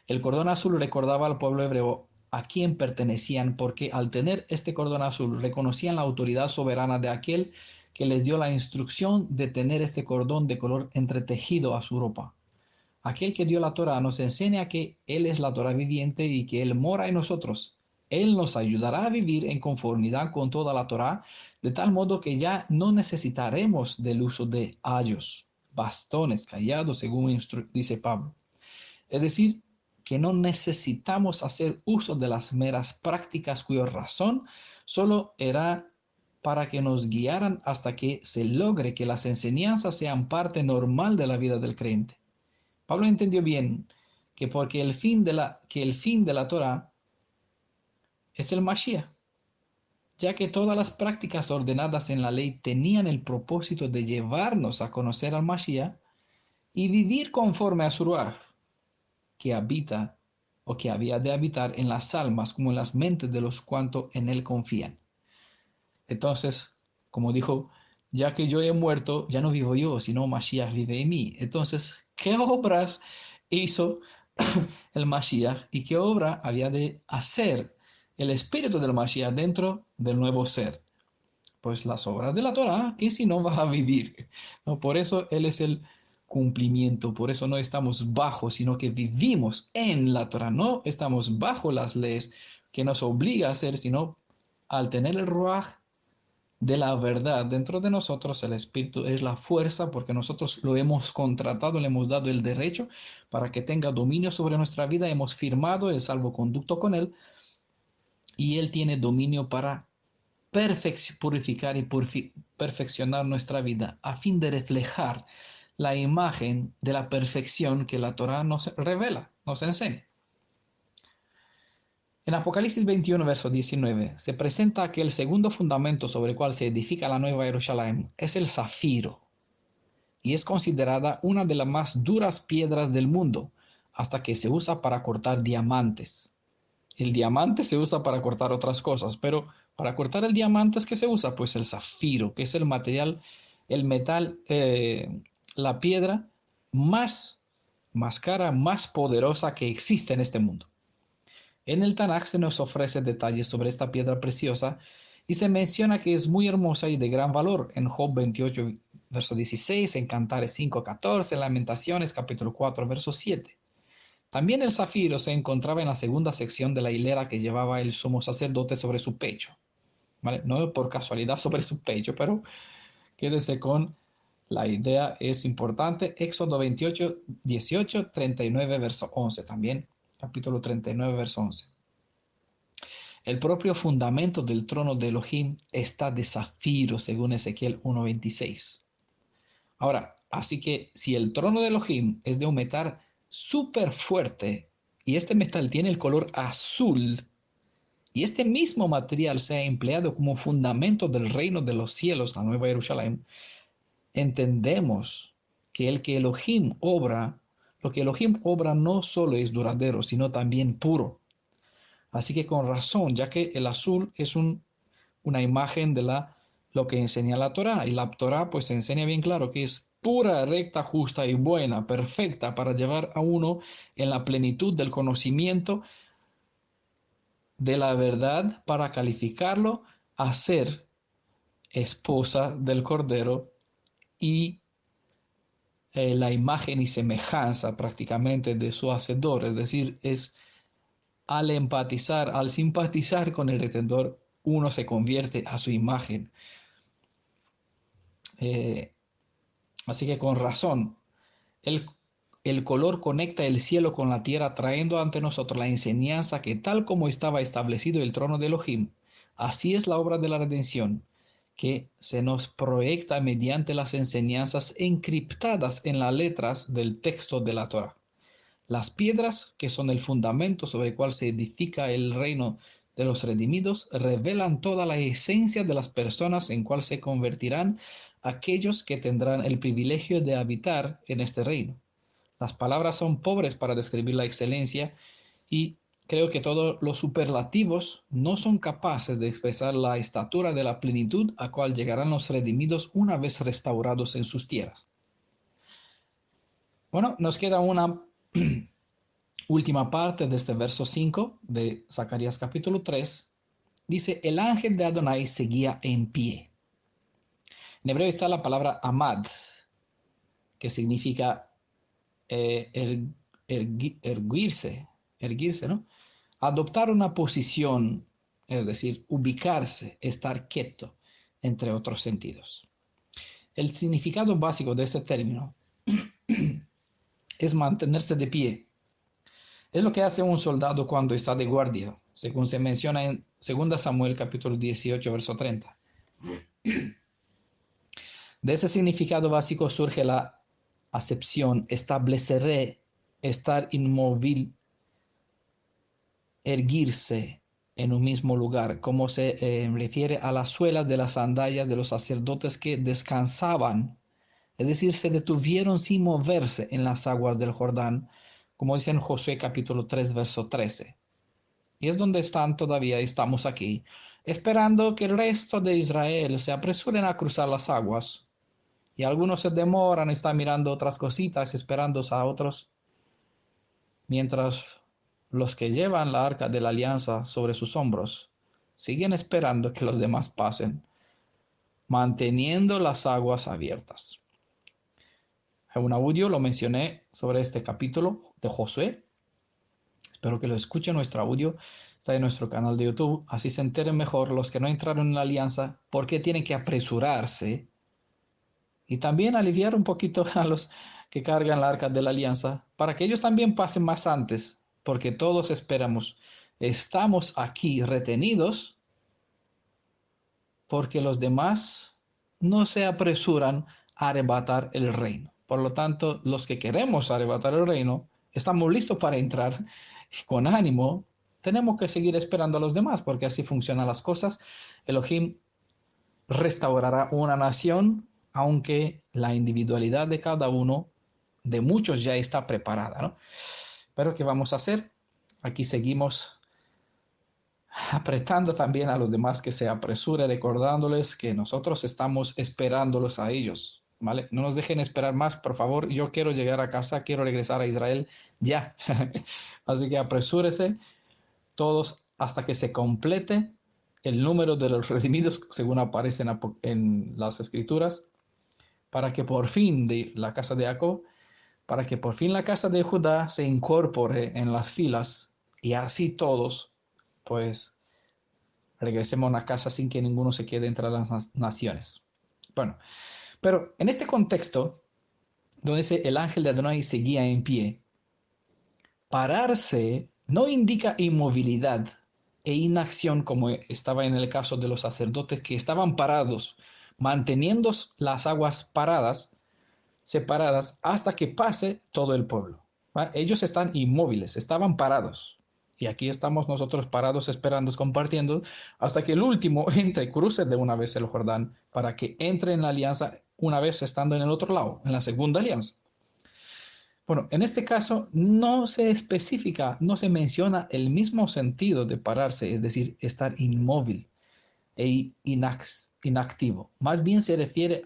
El cordón azul recordaba al pueblo hebreo a quién pertenecían porque al tener este cordón azul reconocían la autoridad soberana de aquel que les dio la instrucción de tener este cordón de color entretejido a su ropa. Aquel que dio la Torah nos enseña que Él es la Torah viviente y que Él mora en nosotros. Él nos ayudará a vivir en conformidad con toda la Torah, de tal modo que ya no necesitaremos del uso de ayos, bastones, callados, según dice Pablo. Es decir, que no necesitamos hacer uso de las meras prácticas cuya razón solo era para que nos guiaran hasta que se logre que las enseñanzas sean parte normal de la vida del creyente. Pablo entendió bien que porque el fin de la Torah es el Mashiach, ya que todas las prácticas ordenadas en la ley tenían el propósito de llevarnos a conocer al Mashiach y vivir conforme a su Ruach, que habita o que había de habitar en las almas como en las mentes de los cuantos en él confían. Entonces, como dijo, ya que yo he muerto, ya no vivo yo, sino Mashiach vive en mí. Entonces, ¿qué obras hizo el Mashiach y qué obra había de hacer el espíritu del Mashiach dentro del nuevo ser? Pues las obras de la Torah, que si no vas a vivir. ¿No? Por eso Él es el cumplimiento, por eso no estamos bajo, sino que vivimos en la Torah, no estamos bajo las leyes que nos obliga a hacer, sino al tener el Ruach de la verdad dentro de nosotros. El Espíritu es la fuerza porque nosotros lo hemos contratado, le hemos dado el derecho para que tenga dominio sobre nuestra vida, hemos firmado el salvoconducto con Él y Él tiene dominio para purificar y perfeccionar nuestra vida a fin de reflejar la imagen de la perfección que la Torah nos revela, nos enseña. En Apocalipsis 21, verso 19, se presenta que el segundo fundamento sobre el cual se edifica la Nueva Jerusalén es el zafiro, y es considerada una de las más duras piedras del mundo, hasta que se usa para cortar diamantes. El diamante se usa para cortar otras cosas, pero para cortar el diamante es que se usa pues el zafiro, que es el material, el metal, la piedra más cara, más poderosa que existe en este mundo. En el Tanaj se nos ofrece detalles sobre esta piedra preciosa y se menciona que es muy hermosa y de gran valor en Job 28, verso 16, en Cantares 5, 14, en Lamentaciones capítulo 4, verso 7. También el zafiro se encontraba en la segunda sección de la hilera que llevaba el sumo sacerdote sobre su pecho. ¿Vale? No por casualidad sobre su pecho, pero quédese con la idea, es importante. Éxodo 28, 18, 39, verso 11 también. Capítulo 39, verso 11. El propio fundamento del trono de Elohim está de zafiro, según Ezequiel 1:26. Ahora, así que si el trono de Elohim es de un metal súper fuerte y este metal tiene el color azul y este mismo material se ha empleado como fundamento del reino de los cielos, la Nueva Jerusalén, entendemos que lo que Elohim obra no solo es duradero, sino también puro. Así que con razón, ya que el azul es una imagen de lo que enseña la Torá, y la Torá pues enseña bien claro que es pura, recta, justa y buena, perfecta para llevar a uno en la plenitud del conocimiento de la verdad, para calificarlo a ser esposa del Cordero y la imagen y semejanza prácticamente de su hacedor, es decir, es al empatizar, al simpatizar con el Redentor, uno se convierte a su imagen. Eh, Así que con razón, el, el color conecta el cielo con la tierra, trayendo ante nosotros la enseñanza que tal como estaba establecido el trono de Elohim, así es la obra de la redención, que se nos proyecta mediante las enseñanzas encriptadas en las letras del texto de la Torah. Las piedras, que son el fundamento sobre el cual se edifica el reino de los redimidos, revelan toda la esencia de las personas en cual se convertirán aquellos que tendrán el privilegio de habitar en este reino. Las palabras son pobres para describir la excelencia y creo que todos los superlativos no son capaces de expresar la estatura de la plenitud a cual llegarán los redimidos una vez restaurados en sus tierras. Bueno, nos queda una última parte de este verso 5 de Zacarías capítulo 3. Dice, el ángel de Adonai seguía en pie. En hebreo está la palabra amad, que significa erguirse, ¿no? Adoptar una posición, es decir, ubicarse, estar quieto, entre otros sentidos. El significado básico de este término es mantenerse de pie. Es lo que hace un soldado cuando está de guardia, según se menciona en 2 Samuel capítulo 18, verso 30. De ese significado básico surge la acepción, estableceré, estar inmóvil, erguirse en un mismo lugar, como se refiere a las suelas de las sandalias de los sacerdotes que descansaban, es decir, se detuvieron sin moverse en las aguas del Jordán, como dice en Josué capítulo 3, verso 13. Y es donde estamos aquí, esperando que el resto de Israel se apresuren a cruzar las aguas. Y algunos se demoran, están mirando otras cositas, esperando a otros, mientras los que llevan la arca de la alianza sobre sus hombros siguen esperando que los demás pasen, manteniendo las aguas abiertas. En un audio lo mencioné sobre este capítulo de Josué. Espero que lo escuche nuestro audio está en nuestro canal de YouTube, así se enteren mejor los que no entraron en la alianza, por qué tienen que apresurarse y también aliviar un poquito a los que cargan la arca de la alianza, para que ellos también pasen más antes, porque todos esperamos, estamos aquí retenidos porque los demás no se apresuran a arrebatar el reino. Por lo tanto, los que queremos arrebatar el reino, estamos listos para entrar con ánimo. Tenemos que seguir esperando a los demás, porque así funcionan las cosas. Elohim restaurará una nación, aunque la individualidad de cada uno, de muchos, ya está preparada, ¿no? Pero ¿qué vamos a hacer? Aquí seguimos apretando también a los demás que se apresure, recordándoles que nosotros estamos esperándolos a ellos, ¿vale? No nos dejen esperar más, por favor. Yo quiero llegar a casa, quiero regresar a Israel ya. Así que apresúrese todos hasta que se complete el número de los redimidos, según aparece en las escrituras, para que por fin de la casa de Jacob, para que por fin la casa de Judá se incorpore en las filas y así todos, pues, regresemos a una casa sin que ninguno se quede entre las naciones. Bueno, pero en este contexto, donde dice el ángel de Adonai seguía en pie, pararse no indica inmovilidad e inacción como estaba en el caso de los sacerdotes que estaban parados, manteniendo las aguas paradas, separadas, hasta que pase todo el pueblo. ¿Va? Ellos están inmóviles, estaban parados. Y aquí estamos nosotros parados, esperando, compartiendo, hasta que el último entre, cruce de una vez el Jordán, para que entre en la alianza una vez estando en el otro lado, en la segunda alianza. Bueno, en este caso no se especifica, no se menciona el mismo sentido de pararse, es decir, estar inmóvil e inactivo. Más bien se refiere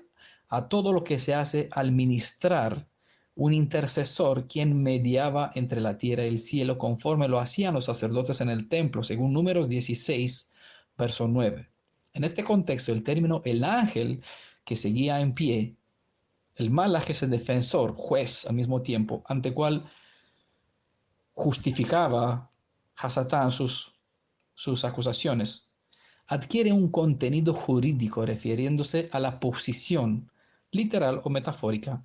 a todo lo que se hace al ministrar un intercesor quien mediaba entre la tierra y el cielo, conforme lo hacían los sacerdotes en el templo, según Números 16, verso 9. En este contexto, el término el ángel que seguía en pie, el malaj es el defensor, juez al mismo tiempo, ante cual justificaba Hasatán sus acusaciones, adquiere un contenido jurídico refiriéndose a la posición literal o metafórica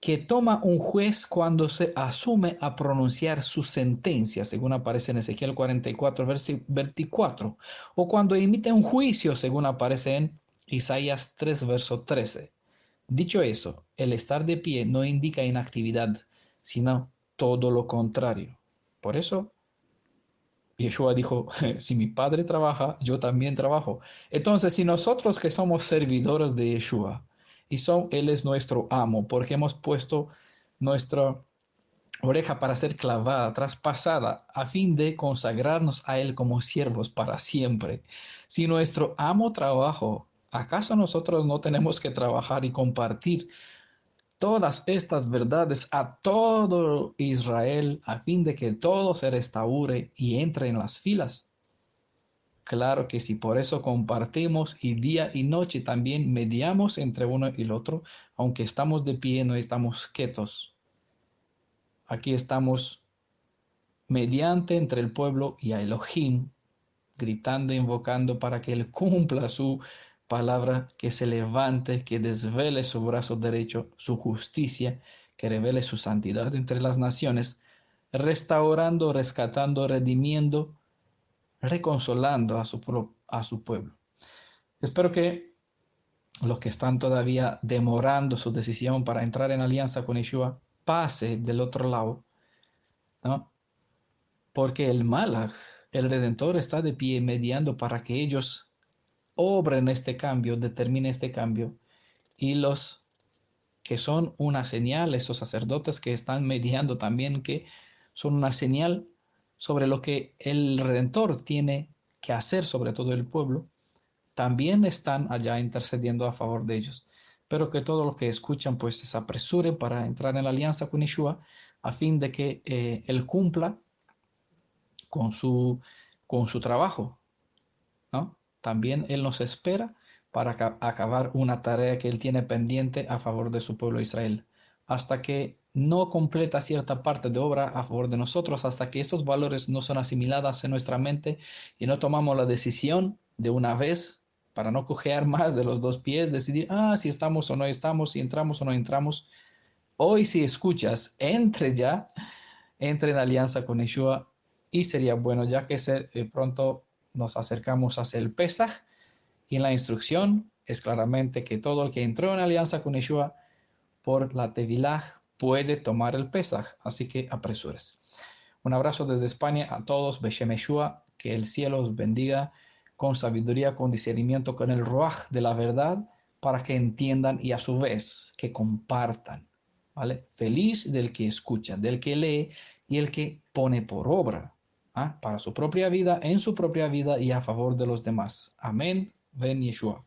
que toma un juez cuando se asume a pronunciar su sentencia, según aparece en Ezequiel 44, versículo 24, o cuando emite un juicio, según aparece en Isaías 3, verso 13. Dicho eso, el estar de pie no indica inactividad, sino todo lo contrario. Por eso Yeshua dijo, si mi padre trabaja, yo también trabajo. Entonces, si nosotros que somos servidores de Yeshua, Él es nuestro amo, porque hemos puesto nuestra oreja para ser clavada, traspasada, a fin de consagrarnos a Él como siervos para siempre. Si nuestro amo trabajó, ¿acaso nosotros no tenemos que trabajar y compartir todas estas verdades a todo Israel a fin de que todo se restaure y entre en las filas? Claro que sí, por eso compartimos y día y noche también mediamos entre uno y el otro, aunque estamos de pie, no estamos quietos. Aquí estamos mediante entre el pueblo y a Elohim, gritando, invocando para que Él cumpla su palabra, que se levante, que desvele su brazo derecho, su justicia, que revele su santidad entre las naciones, restaurando, rescatando, redimiendo, reconsolando a su pueblo. Espero que los que están todavía demorando su decisión para entrar en alianza con Yeshua pase del otro lado, ¿no? Porque el Malach, el Redentor, está de pie mediando para que ellos obren este cambio, determine este cambio, y los que son una señal, esos sacerdotes que están mediando también, que son una señal sobre lo que el Redentor tiene que hacer sobre todo el pueblo, también están allá intercediendo a favor de ellos. Pero que todos los que escuchan pues se apresuren para entrar en la alianza con Yeshua a fin de que Él cumpla con con su trabajo, ¿no? También Él nos espera para acabar una tarea que Él tiene pendiente a favor de su pueblo Israel, hasta que no completa cierta parte de obra a favor de nosotros hasta que estos valores no son asimilados en nuestra mente y no tomamos la decisión de una vez para no cojear más de los dos pies, decidir, si estamos o no estamos, si entramos o no entramos. Hoy si escuchas, entre en alianza con Yeshua y sería bueno ya que pronto nos acercamos hacia el Pesaj y en la instrucción es claramente que todo el que entró en alianza con Yeshua por la Tevilá puede tomar el Pesaj, así que apresures. Un abrazo desde España a todos, Beshem Yeshua, que el cielo os bendiga con sabiduría, con discernimiento, con el Ruach de la verdad, para que entiendan y a su vez que compartan. ¿Vale? Feliz del que escucha, del que lee y el que pone por obra, para su propia vida, en su propia vida y a favor de los demás. Amén. Ven Yeshua.